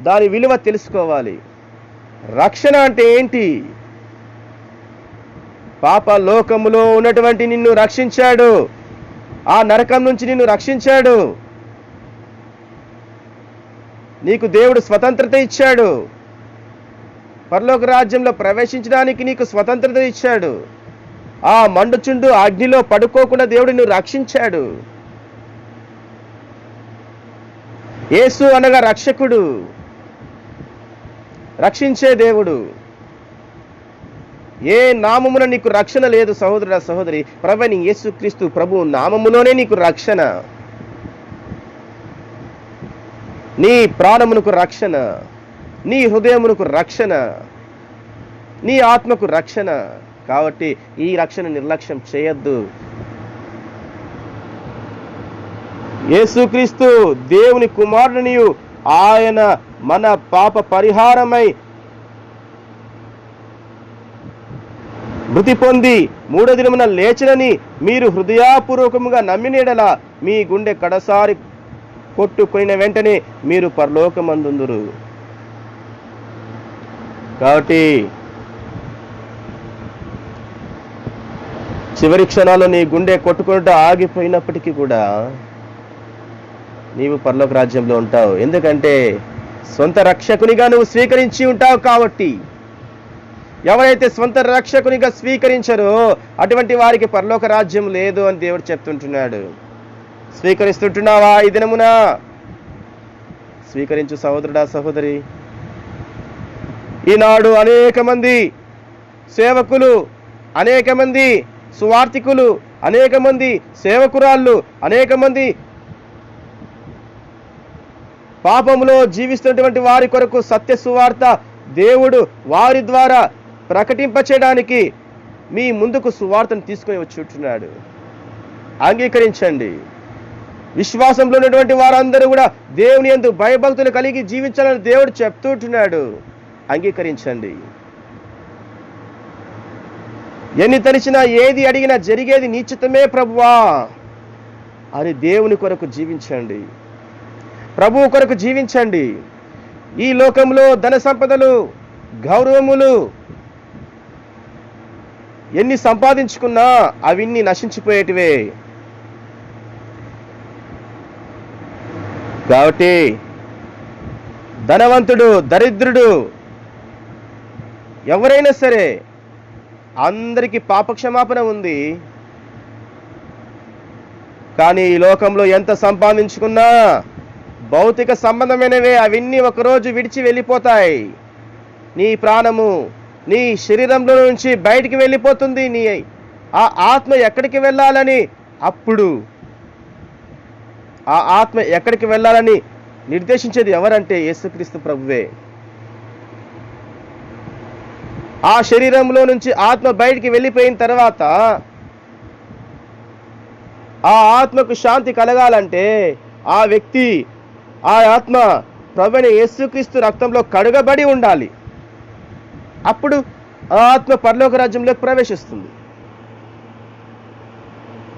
దాని విలువ తెలుసుకోవాలి. రక్షణ అంటే ఏంటి? పాప లోకములో ఉన్నటువంటి నిన్ను రక్షించాడు, ఆ నరకం నుంచి నిన్ను రక్షించాడు. నీకు దేవుడు స్వతంత్రత ఇచ్చాడు, పరలోక రాజ్యంలో ప్రవేశించడానికి నీకు స్వతంత్రత ఇచ్చాడు. ఆ మండుచుండు అగ్నిలో పడుకోకుండా దేవుడు నిన్ను రక్షించాడు. యేసు అనగా రక్షకుడు, రక్షించే దేవుడు. ఏ నామమున నీకు రక్షణ లేదు సహోదరుడా సహోదరి, ప్రభువైన యేసుక్రీస్తు ప్రభు నామములోనే నీకు రక్షణ. నీ ప్రాణమునకు రక్షణ, నీ హృదయమునకు రక్షణ, నీ ఆత్మకు రక్షణ. కాబట్టి ఈ రక్షణ నిర్లక్ష్యం చేయొద్దు. యేసుక్రీస్తు దేవుని కుమారునియు, ఆయన మన పాప పరిహారమై మృతి పొంది మూడో దినమున లేచినని మీరు హృదయపూర్వకముగా నమ్మిన యెడల మీ గుండె కడసారి కొట్టుకొనిన వెంటనే మీరు పరలోకమందుందురు. కాబట్టి చివరి క్షణాల్లో నీ గుండె కొట్టుకుంటూ ఆగిపోయినప్పటికీ కూడా నీవు పరలోక రాజ్యంలో ఉంటావు. ఎందుకంటే సొంత రక్షకునిగా నువ్వు స్వీకరించి ఉంటావు. కాబట్టి ఎవరైతే సొంత రక్షకునిగా స్వీకరించారో అటువంటి వారికి పరలోక రాజ్యం లేదు అని దేవుడు చెప్తుంటున్నాడు. స్వీకరిస్తుంటున్నావా ఈ దినమున? స్వీకరించు సహోదరుడా సహోదరి. ఈనాడు అనేక మంది సేవకులు, అనేక మంది సువార్థికులు, అనేక మంది సేవకురాళ్ళు, అనేక మంది పాపములో జీవిస్తున్నటువంటి వారి కొరకు సత్య సువార్త దేవుడు వారి ద్వారా ప్రకటింపచేయడానికి మీ ముందుకు సువార్తను తీసుకొని వచ్చుంటున్నాడు. అంగీకరించండి. విశ్వాసంలో ఉన్నటువంటి వారందరూ కూడా దేవుని యందు భయభక్తులు కలిగి జీవించాలని దేవుడు చెప్తుంటున్నాడు. అంగీకరించండి. ఎన్ని తలిచినా ఏది అడిగినా జరిగేది నీ చిత్తమే ప్రభువా అని దేవుని కొరకు జీవించండి. ప్రభువు కొరకు జీవించండి. ఈ లోకంలో ధన సంపదలు, గౌరవములు ఎన్ని సంపాదించుకున్నా అవిన్ని నశించిపోయేటివే. కాబట్టి ధనవంతుడు, దరిద్రుడు, ఎవరైనా సరే అందరికీ పాపక్షమాపణ ఉంది. కానీ ఈ లోకంలో ఎంత సంపాదించుకున్నా భౌతిక సంబంధమైనవే, అవన్నీ ఒకరోజు విడిచి వెళ్ళిపోతాయి. నీ ప్రాణము నీ శరీరంలో నుంచి బయటికి వెళ్ళిపోతుంది. నీ ఆ ఆత్మ ఎక్కడికి వెళ్ళాలని, అప్పుడు ఆ ఆత్మ ఎక్కడికి వెళ్ళాలని నిర్దేశించేది ఎవరంటే యేసుక్రీస్తు ప్రభువే. ఆ శరీరంలో నుంచి ఆత్మ బయటికి వెళ్ళిపోయిన తర్వాత ఆ ఆత్మకు శాంతి కలగాలంటే ఆ వ్యక్తి, ఆ ఆత్మ ప్రభువైన యేసుక్రీస్తు రక్తంలో కడుగబడి ఉండాలి. అప్పుడు ఆ ఆత్మ పరలోక రాజ్యంలోకి ప్రవేశిస్తుంది.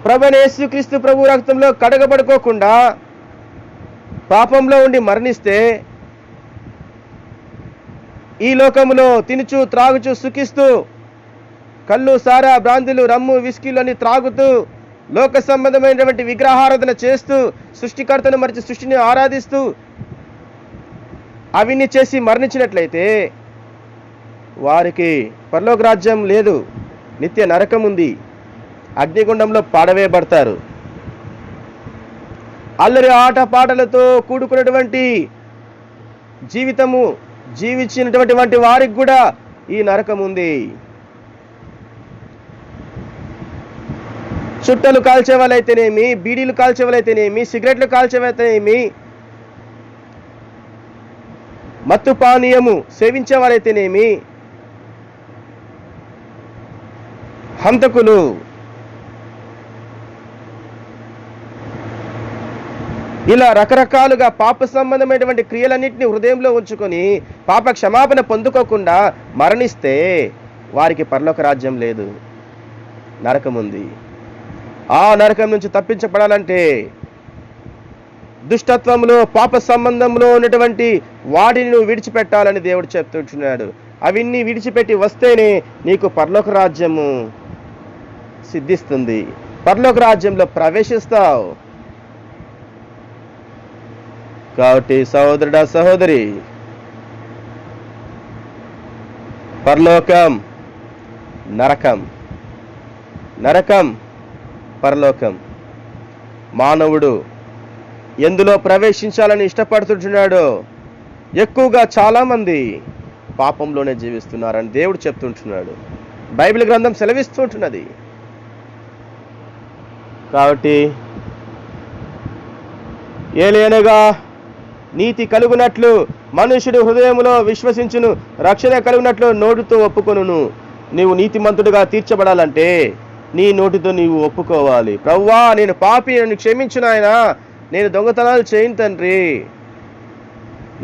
ప్రభువైన యేసుక్రీస్తు ప్రభు రక్తంలో కడగబడుకోకుండా పాపంలో ఉండి మరణిస్తే ఈ లోకములో తినుచు త్రాగుచు సుఖిస్తూ కళ్ళు, సారా, బ్రాందులు, రమ్ము, విస్కీలని త్రాగుతూ లోక సంబంధమైనటువంటి విగ్రహారాధన చేస్తూ సృష్టికర్తను మరిచి సృష్టిని ఆరాధిస్తూ అవన్నీ చేసి మరణించినట్లయితే వారికి పరలోక రాజ్యం లేదు, నిత్య నరకం ఉంది. అగ్నిగుండంలో పాడవేయబడతారు. అల్లరి ఆట పాటలతో కూడుకున్నటువంటి జీవితము జీవించినటువంటి వారికి కూడా ఈ నరకం ఉంది. చుట్టలు కాల్చే వాళ్ళైతేనేమి, బీడీలు కాల్చే వాళ్ళైతేనేమి, సిగరెట్లు కాల్చే వాళ్ళైతేనేమి, మత్తు పానీయము సేవించే వారైతేనేమి, హంతకులు, ఇలా రకరకాలుగా పాప సంబంధమైనటువంటి క్రియలన్నింటినీ హృదయంలో ఉంచుకొని పాప క్షమాపణ పొందుకోకుండా మరణిస్తే వారికి పరలోక రాజ్యం లేదు, నరకం ఉంది. ఆ నరకం నుంచి తప్పించబడాలంటే దుష్టత్వంలో, పాప సంబంధంలో ఉన్నటువంటి వాటిని నువ్వు విడిచిపెట్టాలని దేవుడు చెప్తుంటున్నాడు. అవన్నీ విడిచిపెట్టి వస్తేనే నీకు పరలోక రాజ్యము సిద్ధిస్తుంది, పరలోక రాజ్యంలో ప్రవేశిస్తావు. కాబట్టి సహోదరుడా సహోదరి, పరలోకం, నరకం, నరకం, పరలోకం. మానవుడు ఎందులో ప్రవేశించాలని ఇష్టపడుతుంటున్నాడో ఎక్కువగా చాలామంది పాపంలోనే జీవిస్తున్నారని దేవుడు చెప్తుంటున్నాడు. బైబిల్ గ్రంథం సెలవిస్తూ ఉంటున్నది. కాబట్టి ఏలయనగా నీతి కలుగునట్లు మనుషుడు హృదయములో విశ్వసించును, రక్షణ కలుగునట్లు నోటితో ఒప్పుకొనును. నీవు నీతిమంతుడిగా తీర్చబడాలంటే నీ నోటితో నీవు ఒప్పుకోవాలి. ప్రభువా నేను పాపి, నన్ను క్షమించు నాయనా, నేను దొంగతనాలు చేయను తండ్రి,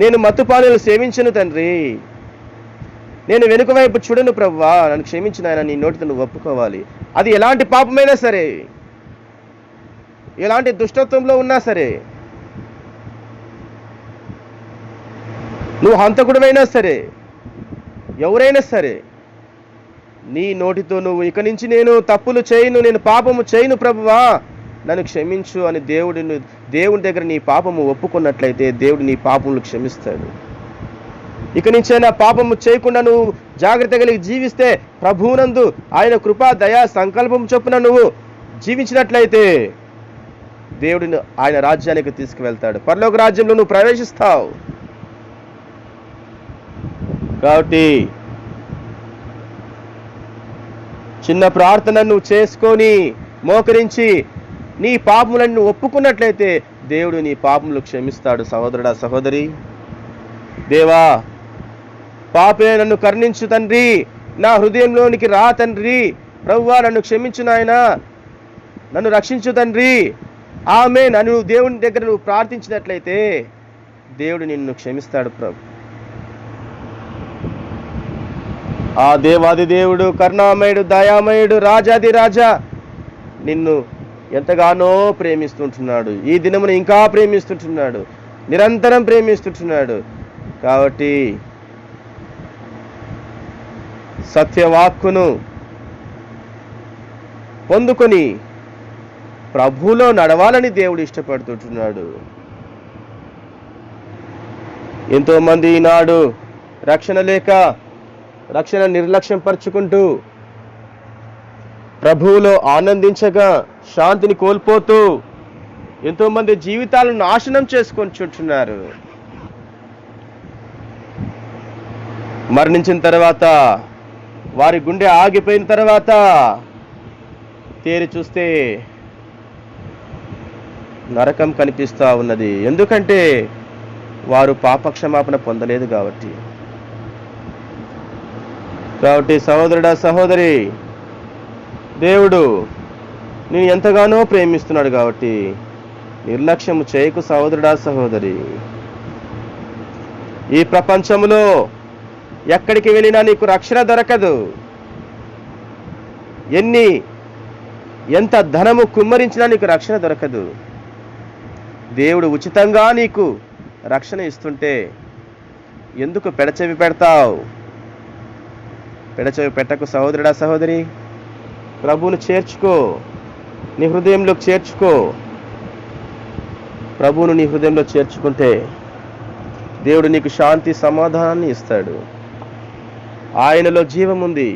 నేను మత్తుపానీయాలు సేవించను తండ్రి, నేను వెనుక వైపు చూడను ప్రభువా, నన్ను క్షమించు నాయనా, నీ నోటితో నువ్వు ఒప్పుకోవాలి. అది ఎలాంటి పాపమైనా సరే, ఎలాంటి దుష్టత్వంలో ఉన్నా సరే, నువ్వు హంతకుడివైనా సరే, ఎవరైనా సరే, నీ నోటితో నువ్వు ఇక నుంచి నేను తప్పులు చేయను, నేను పాపము చేయను ప్రభువా, నన్ను క్షమించు అని దేవుడి దగ్గర నీ పాపము ఒప్పుకున్నట్లయితే దేవుడు నీ పాపములు క్షమిస్తాడు. ఇక నుంచైనా పాపము చేయకుండా నువ్వు జాగ్రత్త కలిగి జీవిస్తే ప్రభువునందు ఆయన కృపా దయా సంకల్పం చొప్పున నువ్వు జీవించినట్లయితే దేవుడిని ఆయన రాజ్యానికి తీసుకువెళ్తాడు. పరలోక రాజ్యంలో నువ్వు ప్రవేశిస్తావు. కాబట్టి చిన్న ప్రార్థన నువ్వు చేసుకొని మోకరించి నీ పాపములను ఒప్పుకున్నట్లయితే దేవుడు నీ పాపములు క్షమిస్తాడు. సహోదరుడా సహోదరి, దేవా పాపే నన్ను కరుణించు తండ్రి, నా హృదయంలోనికి రా తండ్రి, ప్రభువా నన్ను క్షమించు నాయనా, నన్ను రక్షించు తండ్రి, ఆమేన్ అని నువ్వు దేవుని దగ్గర నువ్వు ప్రార్థించినట్లయితే దేవుడు నిన్ను క్షమిస్తాడు. ప్రభు ఆ దేవాది దేవుడు, కరుణామయుడు, దయామయుడు, రాజాది రాజా నిన్ను ఎంతగానో ప్రేమిస్తుంటున్నాడు. ఈ దినమును ఇంకా ప్రేమిస్తుంటున్నాడు, నిరంతరం ప్రేమిస్తుంటున్నాడు. కాబట్టి సత్యవాక్కును పొందుకొని ప్రభువులో నడవాలని దేవుడు ఇష్టపడుతుంటున్నాడు. ఎంతోమంది ఈనాడు రక్షణ లేక రక్షణ నిర్లక్ష్యం పరుచుకుంటూ ప్రభువులో ఆనందించగా శాంతిని కోల్పోతూ ఎంతోమంది జీవితాలను నాశనం చేసుకొని చుంటున్నారు. మరణించిన తర్వాత వారి గుండె ఆగిపోయిన తర్వాత తేరి చూస్తే నరకం కనిపిస్తూ ఉన్నది. ఎందుకంటే వారు పాపక్షమాపణ పొందలేదు కాబట్టి. సహోదరుడా సహోదరి, దేవుడు నేను ఎంతగానో ప్రేమిస్తున్నాడు కాబట్టి నిర్లక్ష్యము చేయకు సహోదరుడా సహోదరి. ఈ ప్రపంచంలో ఎక్కడికి వెళ్ళినా నీకు రక్షణ దొరకదు. ఎంత ధనము కుమ్మరించినా నీకు రక్షణ దొరకదు. దేవుడు ఉచితంగా నీకు రక్షణ ఇస్తుంటే ఎందుకు పెడచెవి పెడతావు? పెడచెవి పెట్టకు సహోదరుడా సహోదరి. ప్రభువును చేర్చుకో, నీ హృదయంలోకి చేర్చుకో. ప్రభువును నీ హృదయంలో చేర్చుకుంటే దేవుడు నీకు శాంతి సమాధానాన్ని ఇస్తాడు. ఆయనలో జీవం ఉంది.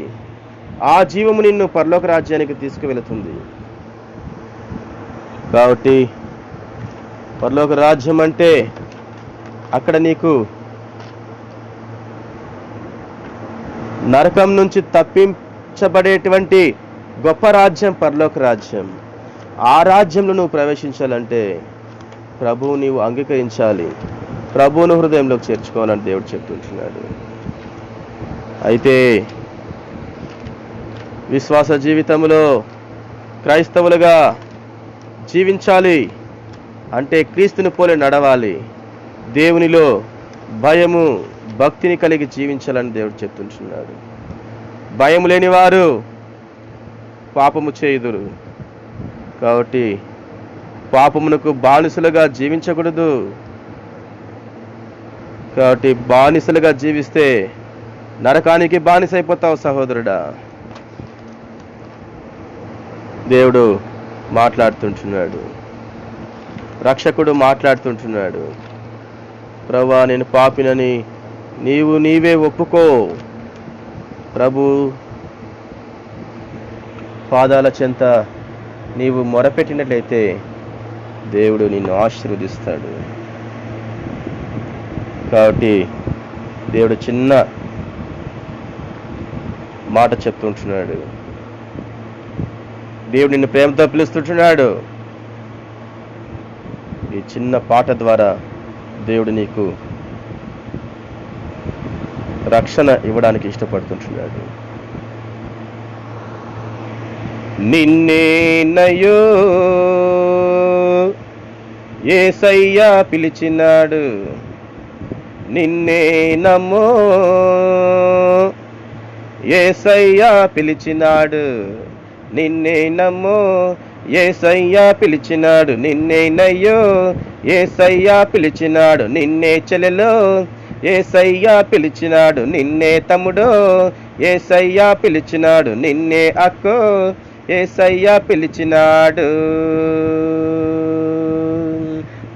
ఆ జీవము నిన్ను పరలోక రాజ్యానికి తీసుకువెళుతుంది. కాబట్టి పరలోక రాజ్యం అంటే అక్కడ నీకు నరకం నుంచి తప్పించబడేటువంటి గొప్ప రాజ్యం పరలోక రాజ్యం. ఆ రాజ్యంలో నువ్వు ప్రవేశించాలంటే ప్రభువు నీవు అంగీకరించాలి, ప్రభువును హృదయంలోకి చేర్చుకోవాలని దేవుడు చెప్తుంటున్నాడు. అయితే విశ్వాస జీవితంలో క్రైస్తవులుగా జీవించాలి అంటే క్రీస్తుని పోలి నడవాలి. దేవునిలో భయము భక్తిని కలిగి జీవించాలని దేవుడు చెప్తుంటున్నాడు. భయం లేని వారు పాపము చేయుదురు. కాబట్టి పాపమునకు బానిసలుగా జీవించకూడదు. కాబట్టి బానిసలుగా జీవిస్తే నరకానికి బానిస అయిపోతావు సహోదరుడా. దేవుడు మాట్లాడుతుంటున్నాడు, రక్షకుడు మాట్లాడుతుంటున్నాడు. ప్రభువా నేను పాపినని నీవే ఒప్పుకో. ప్రభు పాదాల చెంత నీవు మొరపెట్టినట్లయితే దేవుడు నిన్ను ఆశీర్వదిస్తాడు. కాబట్టి దేవుడు చిన్న మాట చెప్తుంటున్నాడు. దేవుడు నిన్ను ప్రేమతో పిలుస్తుంటున్నాడు. ఈ చిన్న పాట ద్వారా దేవుడు నీకు రక్షణ ఇవ్వడానికి ఇష్టపడుతుంటున్నాడు. నిన్నేనయ్యో యేసయ్యా పిలిచినాడు, నిన్నే నమ్మో యేసయ్యా పిలిచినాడు, నిన్నే నమ్మో యేసయ్యా పిలిచినాడు, నిన్నేనయ్యో యేసయ్యా పిలిచినాడు, నిన్నే చెల్లెలో యేసయ్యా పిలిచినాడు, నిన్నే తమ్ముడో యేసయ్యా పిలిచినాడు, నిన్నే అక్కో యేసయ్యా పిలిచినాడు.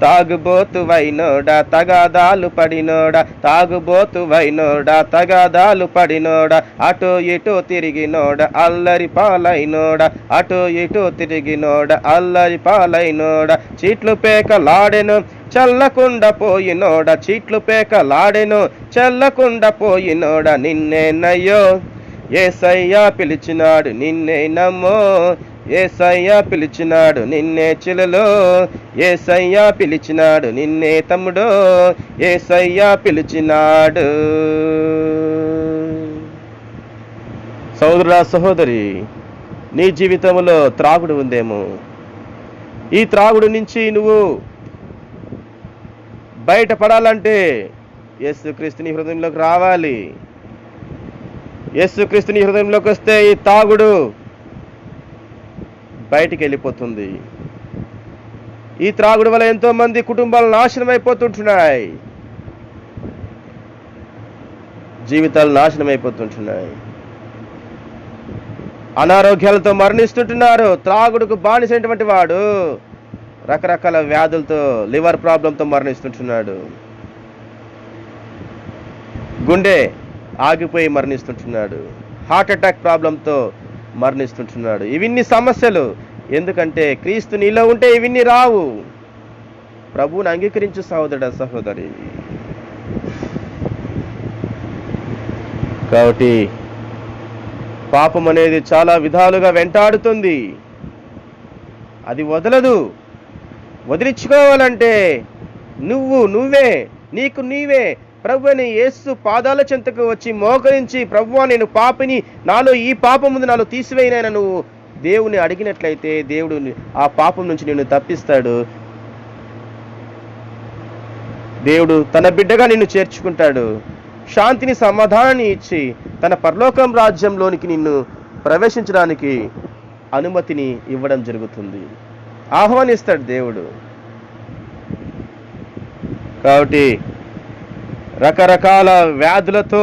తాగుబోతువైనోడా తగాదాలు పడినోడా, తాగుబోతువైనోడా తగాదాలు పడినోడా, అటో ఇటో తిరిగినోడా అల్లరి పాలైనోడా, అటో ఇటో తిరిగినోడా అల్లరి పాలైనోడా, చీట్లు పేకలాడెను చల్లకుండా పోయినోడా, చీట్లు పేకలాడెను చల్లకుండా పోయినోడా, నిన్నేనయ్యో యేసయ్యా పిలిచినాడు, నిన్నే నమ్మో యేసయ్యా పిలిచినాడు, నిన్నే చెల్లెలో యేసయ్యా పిలిచినాడు, నిన్నే తమ్ముడో యేసయ్యా పిలిచినాడు. సోదరుడా సహోదరి, నీ జీవితంలో త్రాగుడు ఉందేమో. ఈ త్రాగుడు నుంచి నువ్వు బయటపడాలంటే యేసుక్రీస్తు నీ హృదయంలోకి రావాలి. యేసుక్రీస్తు నీ హృదయంలోకి వస్తే ఈ తాగుడు బయటికి వెళ్ళిపోతుంది. ఈ త్రాగుడు వల్ల ఎంతో మంది కుటుంబాలు నాశనం అయిపోతుంటున్నాయి, జీవితాలు నాశనం అయిపోతుంటున్నాయి, అనారోగ్యాలతో మరణిస్తుంటున్నారు. త్రాగుడుకు బానిసైనటువంటి వాడు రకరకాల వ్యాధులతో, లివర్ ప్రాబ్లంతో మరణిస్తుంటున్నాడు, గుండె ఆగిపోయి మరణిస్తుంటున్నాడు, హార్ట్ అటాక్ ప్రాబ్లంతో మరణిస్తుంటున్నాడు. ఇవన్నీ సమస్యలు. ఎందుకంటే క్రీస్తు నీలో ఉంటే ఇవన్నీ రావు. ప్రభువుని అంగీకరించు సహోదరుడా సహోదరి. కాబట్టి పాపం అనేది చాలా విధాలుగా వెంటాడుతుంది, అది వదలదు. వదిలించుకోవాలంటే నువ్వే నీవే ప్రభువుని యేసు పాదాల చెంతకు వచ్చి మోకరించి, ప్రభువా నేను పాపిని, నాలో ఈ పాపం ముందు నాలో తీసివేయనైనా నువ్వు దేవుని అడిగినట్లయితే దేవుడు ఆ పాపం నుంచి నిన్ను తప్పిస్తాడు. దేవుడు తన బిడ్డగా నిన్ను చేర్చుకుంటాడు. శాంతిని సమాధానాన్ని ఇచ్చి తన పరలోకం రాజ్యంలోనికి నిన్ను ప్రవేశించడానికి అనుమతిని ఇవ్వడం జరుగుతుంది, ఆహ్వానిస్తాడు దేవుడు. కాబట్టి రకరకాల వ్యాధులతో,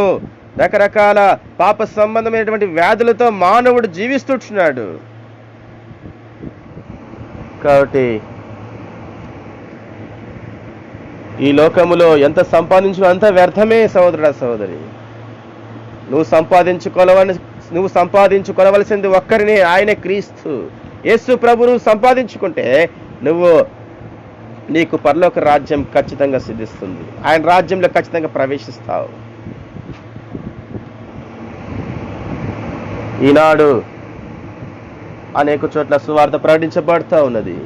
రకరకాల పాప సంబంధమైనటువంటి వ్యాధులతో మానవుడు జీవిస్తున్నాడు. కాబట్టి ఈ లోకములో ఎంత సంపాదించినా అంత వ్యర్థమే సహోదరుడా సహోదరి. నువ్వు సంపాదించుకోవలసింది ఒక్కరినే, ఆయనే క్రీస్తు యేసు ప్రభు. నువ్వు సంపాదించుకుంటే నీకు పరలోక రాజ్యం ఖచ్చితంగా సిద్ధిస్తుంది. ఆయన రాజ్యంలో ఖచ్చితంగా ప్రవేశిస్తావు. ఈనాడు అనేక చోట్ల సువార్త ప్రకటించబడుతూ ఉన్నది.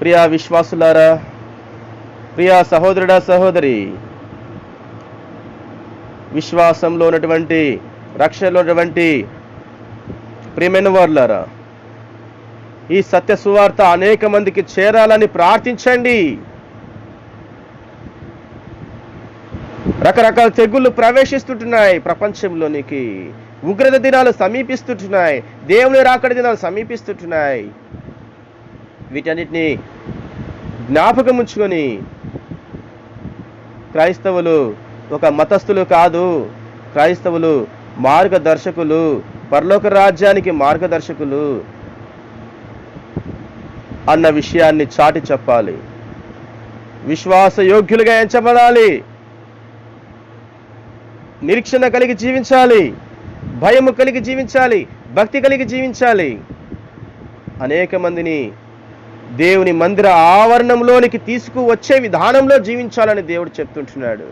ప్రియా విశ్వాసులారా, ప్రియా సహోదరుడా సహోదరి, విశ్వాసంలో ఉన్నటువంటి, రక్షణలో ఉన్నటువంటి ప్రియమైన వారులారా, ఈ సత్య సువార్త అనేక మందికి చేరాలని ప్రార్థించండి. రకరకాల తెగుళ్ళు ప్రవేశిస్తుంటున్నాయి ప్రపంచంలోనికి. ఉగ్రత దినాలు సమీపిస్తుంటున్నాయి, దేవుని రాకడ దినాలు సమీపిస్తుంటున్నాయి. వీటన్నిటిని జ్ఞాపకం ఉంచుకొని క్రైస్తవులు ఒక మతస్థులు కాదు, క్రైస్తవులు మార్గదర్శకులు, పరలోక రాజ్యానికి మార్గదర్శకులు అన్న విషయాన్ని చాటి చెప్పాలి. విశ్వాస యోగ్యులుగా ఎంచబడాలి, నిరీక్షణ కలిగి జీవించాలి, భయము కలిగి జీవించాలి, భక్తి కలిగి జీవించాలి. అనేక మందిని దేవుని మందిర ఆవరణంలోనికి తీసుకువచ్చే విధానంలో జీవించాలని దేవుడు చెప్తుంటున్నాడు.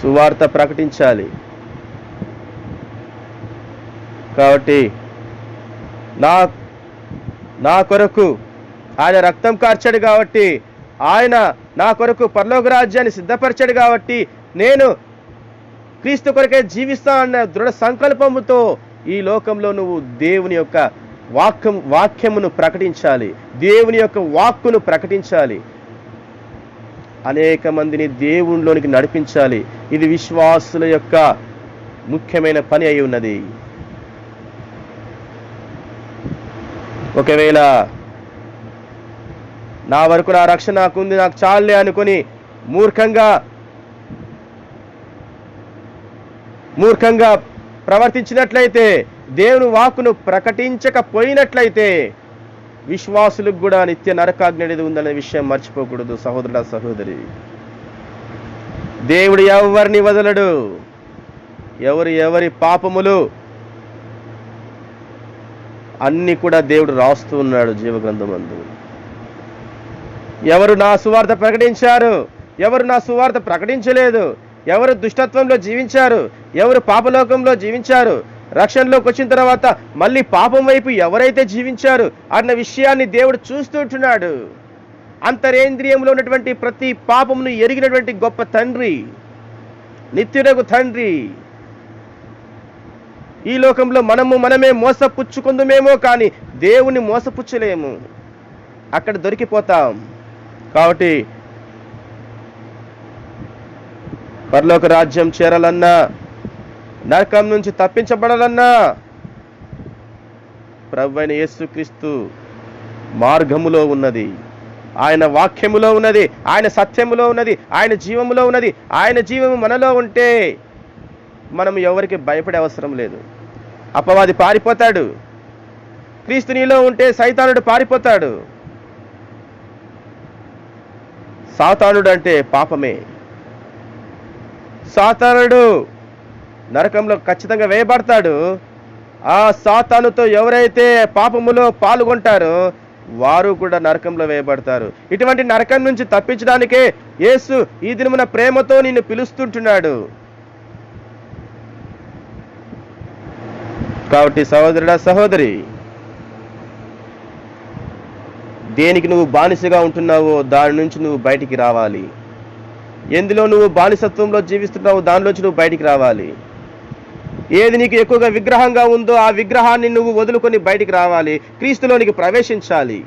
సువార్త ప్రకటించాలి. కాబట్టి నా కొరకు ఆయన రక్తం కార్చాడు కాబట్టి, ఆయన నా కొరకు పరలోక రాజ్యాన్ని సిద్ధపరిచాడు కాబట్టి నేను క్రీస్తు కొరకే జీవిస్తా అన్న దృఢ సంకల్పముతో ఈ లోకంలో నువ్వు దేవుని యొక్క వాక్యమును ప్రకటించాలి, దేవుని యొక్క వాక్కును ప్రకటించాలి, అనేక మందిని దేవునిలోనికి నడిపించాలి. ఇది విశ్వాసుల యొక్క ముఖ్యమైన పని అయి ఉన్నది. ఒకవేళ నా వరకు నా రక్షణ నాకుంది, నాకు చాలే అనుకొని మూర్ఖంగా ప్రవర్తించినట్లయితే, దేవుని వాక్కును ప్రకటించకపోయినట్లయితే విశ్వాసులకు కూడా నిత్య నరకాగ్ని అనేది ఉందనే విషయం మర్చిపోకూడదు సహోదరుడా, సహోదరి. దేవుడు ఎవరిని వదలడు. ఎవరి పాపములు అన్ని కూడా దేవుడు రాస్తూ ఉన్నాడు జీవగ్రంథమందు. ఎవరు నా సువార్త ప్రకటించారు, ఎవరు నా సువార్త ప్రకటించలేదు, ఎవరు దుష్టత్వంలో జీవించారు, ఎవరు పాపలోకంలో జీవించారు, రక్షణలోకి వచ్చిన తర్వాత మళ్ళీ పాపం వైపు ఎవరైతే జీవించారు అన్న విషయాన్ని దేవుడు చూస్తుంటున్నాడు. అంతరేంద్రియంలో ఉన్నటువంటి ప్రతి పాపమును ఎరిగినటువంటి గొప్ప తండ్రి, నిత్యుడగు తండ్రి. ఈ లోకంలో మనమే మోసపుచ్చుకుందుమేమో కానీ దేవుని మోసపుచ్చలేము, అక్కడ దొరికిపోతాం. కాబట్టి పరలోక రాజ్యం చేరాలన్నా, నరకం నుంచి తప్పించబడాలన్నా ప్రభువైన యేసుక్రీస్తు మార్గములో ఉన్నది, ఆయన వాక్యములో ఉన్నది, ఆయన సత్యములో ఉన్నది, ఆయన జీవములో ఉన్నది. ఆయన జీవము మనలో ఉంటే మనం ఎవరికి భయపడే అవసరం లేదు. అపవాది పారిపోతాడు. క్రీస్తు నీలో ఉంటే సైతానుడు పారిపోతాడు. సాతానుడు అంటే పాపమే. సాతానుడు నరకంలో ఖచ్చితంగా వేయబడతాడు. ఆ సాతానుతో ఎవరైతే పాపములో పాల్గొంటారో వారు కూడా నరకంలో వేయబడతారు. ఇటువంటి నరకం నుంచి తప్పించడానికే యేసు ఈ దినమున ప్రేమతో నిన్ను పిలుస్తుంటున్నాడు. కాబట్టి సహోదరుడా, సహోదరి, దేనికి నువ్వు బానిసగా ఉంటున్నావో దాని నుంచి నువ్వు బయటికి రావాలి. ఎందులో నువ్వు బానిసత్వంలో జీవిస్తున్నావో దానిలోంచి నువ్వు బయటికి రావాలి. ఏది నీకు ఎక్కువగా విగ్రహంగా ఉందో ఆ విగ్రహాన్ని నువ్వు వదులుకొని బయటికి రావాలి, క్రీస్తులోనికి ప్రవేశించాలి.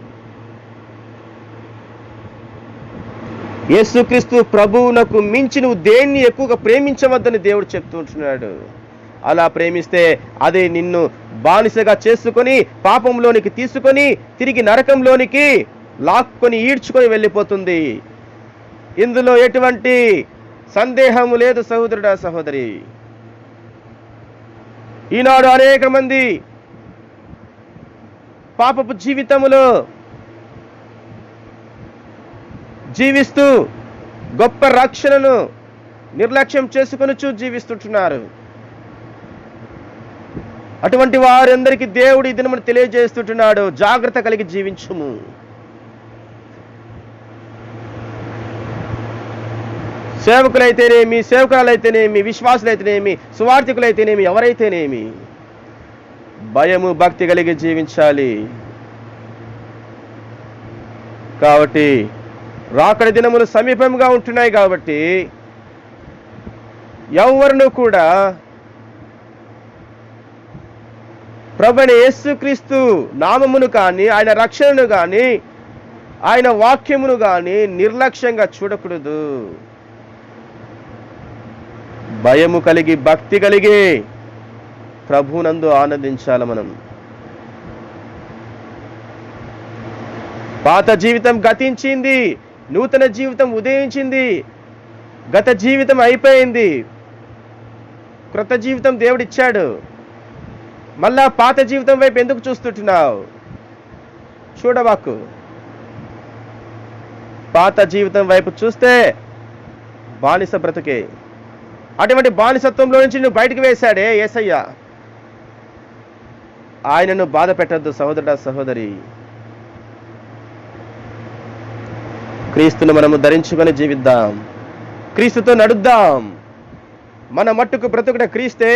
యేసుక్రీస్తు ప్రభువునకు మించి నువ్వు దేన్ని ఎక్కువగా ప్రేమించవద్దని దేవుడు చెప్తూ ఉంటున్నాడు. అలా ప్రేమిస్తే అదే నిన్ను బానిసగా చేసుకొని పాపంలోనికి తీసుకొని తిరిగి నరకంలోనికి లాక్కొని ఈడ్చుకొని వెళ్ళిపోతుంది. ఇందులో ఎటువంటి సందేహము లేదు సహోదరుడా, సహోదరి. ఈనాడు అనేక మంది పాపపు జీవితములో జీవిస్తూ గొప్ప రక్షణను నిర్లక్ష్యం చేసుకొని జీవిస్తుంటున్నారు. అటువంటి వారందరికీ దేవుడు ఈ దినమును తెలియజేస్తుంటున్నాడు, జాగ్రత్త కలిగి జీవించుము. సేవకులైతేనేమి, సేవకురాలైతేనేమి, విశ్వాసులైతేనేమి, సువార్థికులైతేనేమి, ఎవరైతేనేమి భయము భక్తి కలిగి జీవించాలి. కాబట్టి రాకడి దినములు సమీపంగా ఉంటున్నాయి. కాబట్టి ఎవరును కూడా ప్రభువైన యేసుక్రీస్తు నామమును కానీ, ఆయన రక్షణను కానీ, ఆయన వాక్యమును కానీ నిర్లక్ష్యంగా చూడకూడదు. భయము కలిగి భక్తి కలిగి ప్రభువునందు ఆనందించాలి. మనం పాత జీవితం గతించింది, నూతన జీవితం ఉదయించింది. గత జీవితం అయిపోయింది, క్రొత్త జీవితం దేవుడిచ్చాడు. మళ్ళా పాత జీవితం వైపు ఎందుకు చూస్తుంటున్నావు? చూడవాకు. పాత జీవితం వైపు చూస్తే బానిస బ్రతుకే. అటువంటి బానిసత్వంలో నుంచి నువ్వు బయటికి వేశాడే యేసయ్య, ఆయనను బాధ పెట్టద్దు సహోదరుడా, సహోదరి. క్రీస్తును మనము ధరించుకొని జీవిద్దాం, క్రీస్తుతో నడుద్దాం. మన మట్టుకు బ్రతుకుట క్రీస్తే,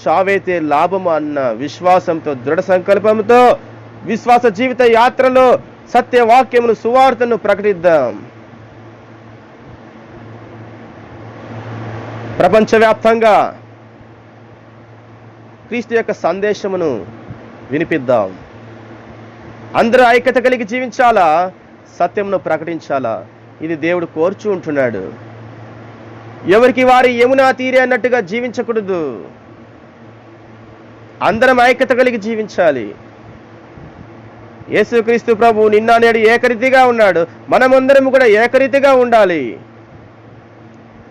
చావైతే లాభము అన్న విశ్వాసంతో, దృఢ సంకల్పంతో విశ్వాస జీవిత యాత్రలో సత్యవాక్యమును, సువార్తను ప్రకటిద్దాం. ప్రపంచవ్యాప్తంగా క్రీస్తు యొక్క సందేశమును వినిపిద్దాం. అందరూ ఐక్యత కలిగి జీవించాలా, సత్యమును ప్రకటించాలా. ఇది దేవుడు కోరుచూ ఉంటున్నాడు. ఎవరికి వారి యమునా తీరే అన్నట్టుగా జీవించకూడదు. అందరం ఐక్యత కలిగి జీవించాలి. యేసుక్రీస్తు ప్రభు నిన్న నేడు ఏకరీతిగా ఉన్నాడు. మనమందరం కూడా ఏకరీతిగా ఉండాలి.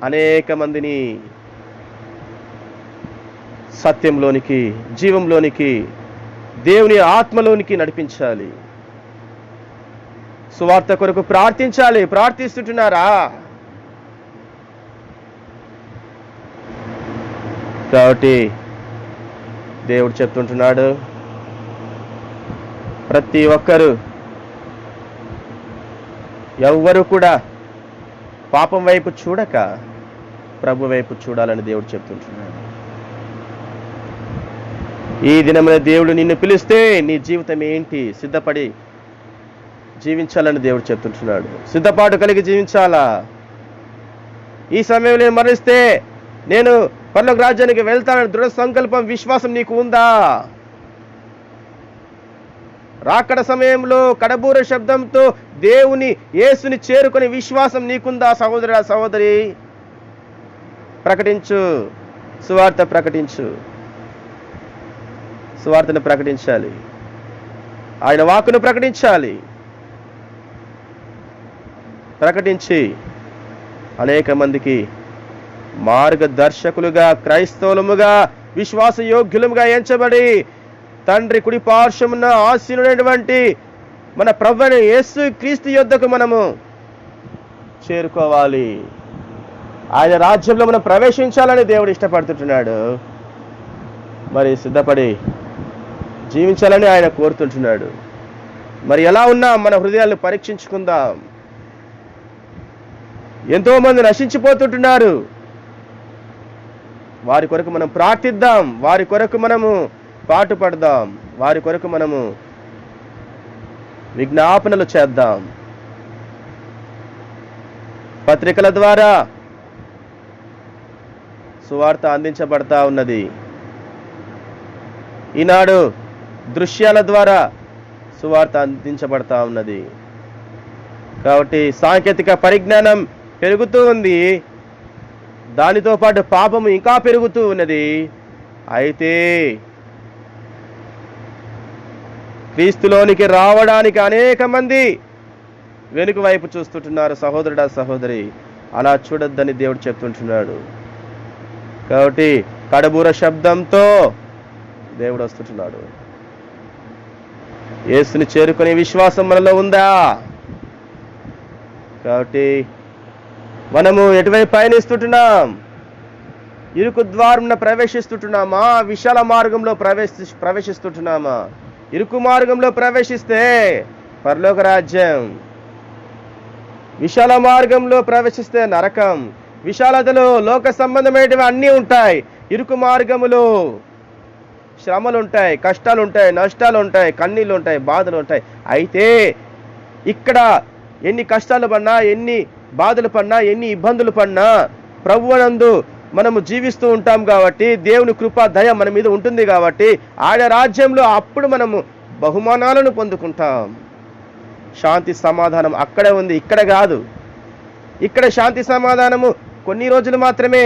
అనేక మందిని సత్యంలోనికి, జీవంలోనికి, దేవుని ఆత్మలోనికి నడిపించాలి. సువార్త కొరకు ప్రార్థించాలి. ప్రార్థిస్తుంటున్నారా? కాబట్టి దేవుడు చెప్తుంటున్నాడు, ప్రతి ఒక్కరూ, ఎవ్వరూ కూడా పాపం వైపు చూడక ప్రభు వైపు చూడాలని దేవుడు చెప్తుంటున్నాడు. ఈ దినమున దేవుడు నిన్ను పిలిస్తే నీ జీవితం ఏంటి? సిద్ధపడి జీవించాలని దేవుడు చెప్తుంటున్నాడు. సిద్ధపాటు కలిగి జీవించాలా. ఈ సమయంలో నేను మరణిస్తే నేను పరలోక రాజ్యానికి వెళ్తానని దృఢ సంకల్పం, విశ్వాసం నీకు ఉందా? రాకడ సమయంలో కడబూర శబ్దంతో దేవుని, యేసుని చేరుకునే విశ్వాసం నీకుందా? సహోదరుడా, సహోదరి, ప్రకటించు. సువార్త ప్రకటించు. సువార్తను ప్రకటించాలి. ఆయన వాక్కును ప్రకటించాలి. ప్రకటించి అనేక మందికి మార్గదర్శకులుగా, క్రైస్తవులముగా, విశ్వాస యోగ్యులముగా ఎంచబడి తండ్రి కుడి పార్శ్వమున ఆసీనుడైనటువంటి మన ప్రభువైన యేసు క్రీస్తు యొద్దకు మనము చేరుకోవాలి. ఆయన రాజ్యంలో మనం ప్రవేశించాలని దేవుడు ఇష్టపడుతుంటున్నాడు. మరి సిద్ధపడి జీవించాలని ఆయన కోరుతుంటున్నాడు. మరి ఎలా ఉన్నాం? మన హృదయాలను పరీక్షించుకుందాం. ఎంతో మంది నశించిపోతుంటున్నారు. వారి కొరకు మనం ప్రార్థిద్దాం. వారి కొరకు మనము పాటుపడదాం. వారి కొరకు మనము విజ్ఞాపనలు చేద్దాం. పత్రికల ద్వారా సువార్త అందించబడతా ఉన్నది. ఈనాడు దృశ్యాల ద్వారా సువార్త అందించబడతా ఉన్నది. కాబట్టి సాంకేతిక పరిజ్ఞానం పెరుగుతూ ఉంది. దానితో పాటు పాపము ఇంకా పెరుగుతూ ఉన్నది. అయితే క్రీస్తులోనికి రావడానికి అనేక మంది వెనుక వైపు చూస్తుంటున్నారు. సహోదరుడా, సహోదరి, అలా చూడొద్దని దేవుడు చెప్తుంటున్నాడు. కాబట్టి కడబూర శబ్దంతో దేవుడు వస్తుంటున్నాడు. యేసుని చేరుకునే విశ్వాసం మనలో ఉందా? కాబట్టి మనము ఎటువైపు పయనిస్తుంటున్నాం? ఇరుకు ద్వారం ప్రవేశిస్తుంటున్నామా? విశాల మార్గంలో ప్రవేశిస్తుంటున్నామా? ఇరుకు మార్గంలో ప్రవేశిస్తే పరలోక రాజ్యం, విశాల మార్గంలో ప్రవేశిస్తే నరకం. విశాలతలో లోక సంబంధమైనవి అన్నీ ఉంటాయి. ఇరుకు మార్గములో శ్రమలు ఉంటాయి, కష్టాలు ఉంటాయి, నష్టాలు ఉంటాయి, కన్నీళ్ళు ఉంటాయి, బాధలు ఉంటాయి. అయితే ఇక్కడ ఎన్ని కష్టాలు పడినా, ఎన్ని బాధలు పడినా, ఎన్ని ఇబ్బందులు పడినా ప్రభువునందు మనము జీవిస్తూ ఉంటాం కాబట్టి, దేవుని కృప, దయ మన మీద ఉంటుంది కాబట్టి, ఆయన రాజ్యంలో అప్పుడు మనము బహుమానాలను పొందుకుంటాం. శాంతి సమాధానం అక్కడే ఉంది, ఇక్కడ కాదు. ఇక్కడ శాంతి సమాధానము కొన్ని రోజులు మాత్రమే.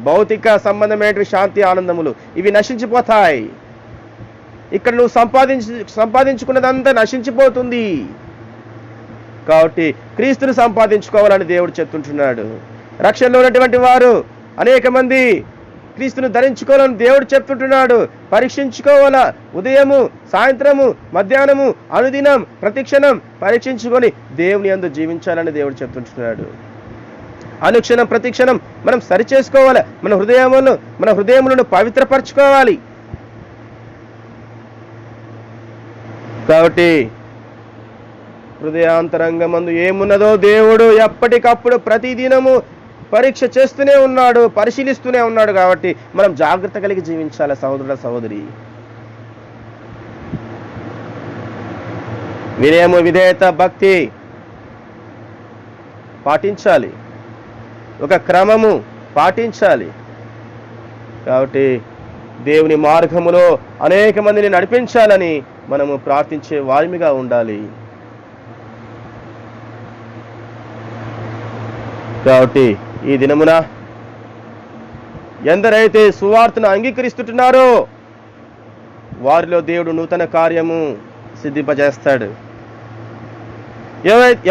భౌతిక సంబంధమైన శాంతి, ఆనందములు ఇవి నశించిపోతాయి. ఇక్కడ నువ్వు సంపాదించుకున్నదంతా నశించిపోతుంది. కాబట్టి క్రీస్తుని సంపాదించుకోవాలని దేవుడు చెప్తుంటున్నాడు. రక్షణలో ఉన్నటువంటి వారు అనేక మంది క్రీస్తును ధరించుకోవాలని దేవుడు చెప్తుంటున్నాడు. పరీక్షించుకోవాలా. ఉదయము, సాయంత్రము, మధ్యాహ్నము, అనుదినం, ప్రతిక్షణం పరీక్షించుకొని దేవుని యందు జీవించాలని దేవుడు చెప్తుంటున్నాడు. అనుక్షణం, ప్రతిక్షణం మనం సరిచేసుకోవాలి. మన హృదయములను పవిత్రపరచుకోవాలి. కాబట్టి హృదయాంతరంగమందు ఏమున్నదో దేవుడు ఎప్పటికప్పుడు ప్రతిదినము పరీక్ష చేస్తూనే ఉన్నాడు, పరిశీలిస్తూనే ఉన్నాడు. కాబట్టి మనం జాగ్రత్త కలిగి జీవించాలి సహోదరుడ సహోదరి. వినయము, విధేయత, భక్తి పాటించాలి, ఒక క్రమము పాటించాలి. కాబట్టి దేవుని మార్గములో అనేక మందిని నడిపించాలని మనము ప్రార్థించే వారిమిగా ఉండాలి. కాబట్టి ఈ దినమున ఎందరైతే సువార్తను అంగీకరిస్తుంటున్నారో వారిలో దేవుడు నూతన కార్యము సిద్ధింపజేస్తాడు.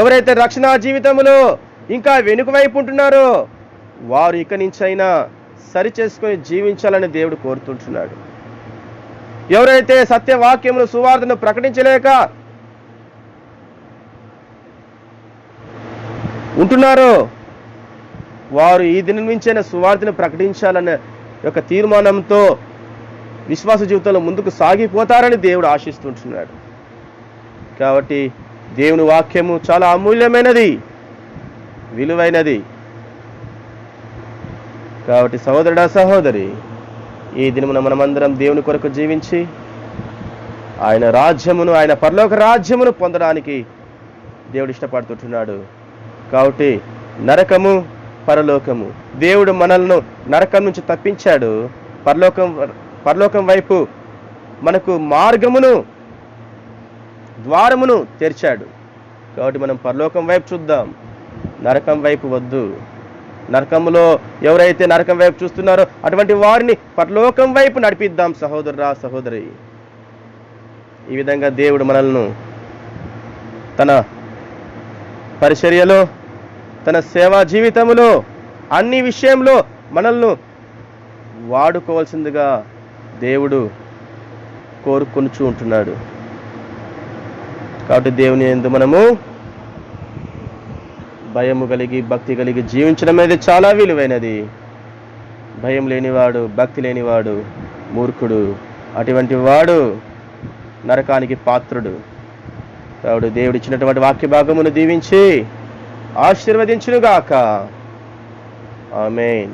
ఎవరైతే రక్షణ జీవితంలో ఇంకా వెనుక వైపు ఉంటున్నారో వారు ఇక నుంచైనా సరి చేసుకొని జీవించాలని దేవుడు కోరుతుంటున్నాడు. ఎవరైతే సత్యవాక్యమును సువార్తను ప్రకటించలేక ఉంటున్నారో వారు ఈ దినం నుంచైనా సువార్తను ప్రకటించాలనే యొక్క తీర్మానంతో విశ్వాస జీవితంలో ముందుకు సాగిపోతారని దేవుడు ఆశిస్తుంటున్నాడు. కాబట్టి దేవుని వాక్యము చాలా అమూల్యమైనది, విలువైనది. కాబట్టి సహోదరుడా సహోదరి, ఈ దినమున మనమందరం దేవుని కొరకు జీవించి ఆయన రాజ్యమును, ఆయన పరలోక రాజ్యమును పొందడానికి దేవుడు ఇష్టపడుతుంటున్నాడు. కాబట్టి నరకము, పరలోకము, దేవుడు మనల్ని నరకం నుంచి తప్పించాడు, పరలోకం వైపు మనకు మార్గమును, ద్వారమును తెరిచాడు. కాబట్టి మనం పరలోకం వైపు చూద్దాం, నరకం వైపు వద్దు. నరకంలో ఎవరైతే నరకం వైపు చూస్తున్నారో అటువంటి వారిని పరలోకం వైపు నడిపిద్దాం సహోదరురా సహోదరి. ఈ విధంగా దేవుడు మనల్ని తన పరిచర్యలో, తన సేవా జీవితంలో, అన్ని విషయంలో మనల్ని వాడుకోవాల్సిందిగా దేవుడు కోరుకొనుచూ ఉంటున్నాడు. కాబట్టి దేవుని యందు మనము భయము కలిగి, భక్తి కలిగి జీవించడం అనేది చాలా విలువైనది. భయం లేనివాడు, భక్తి లేనివాడు మూర్ఖుడు, అటువంటి వాడు నరకానికి పాత్రుడు. కాబట్టి దేవుడు ఇచ్చినటువంటి వాక్య భాగమును దీవించి ఆశీర్వదించునుగాక. ఆమేన్.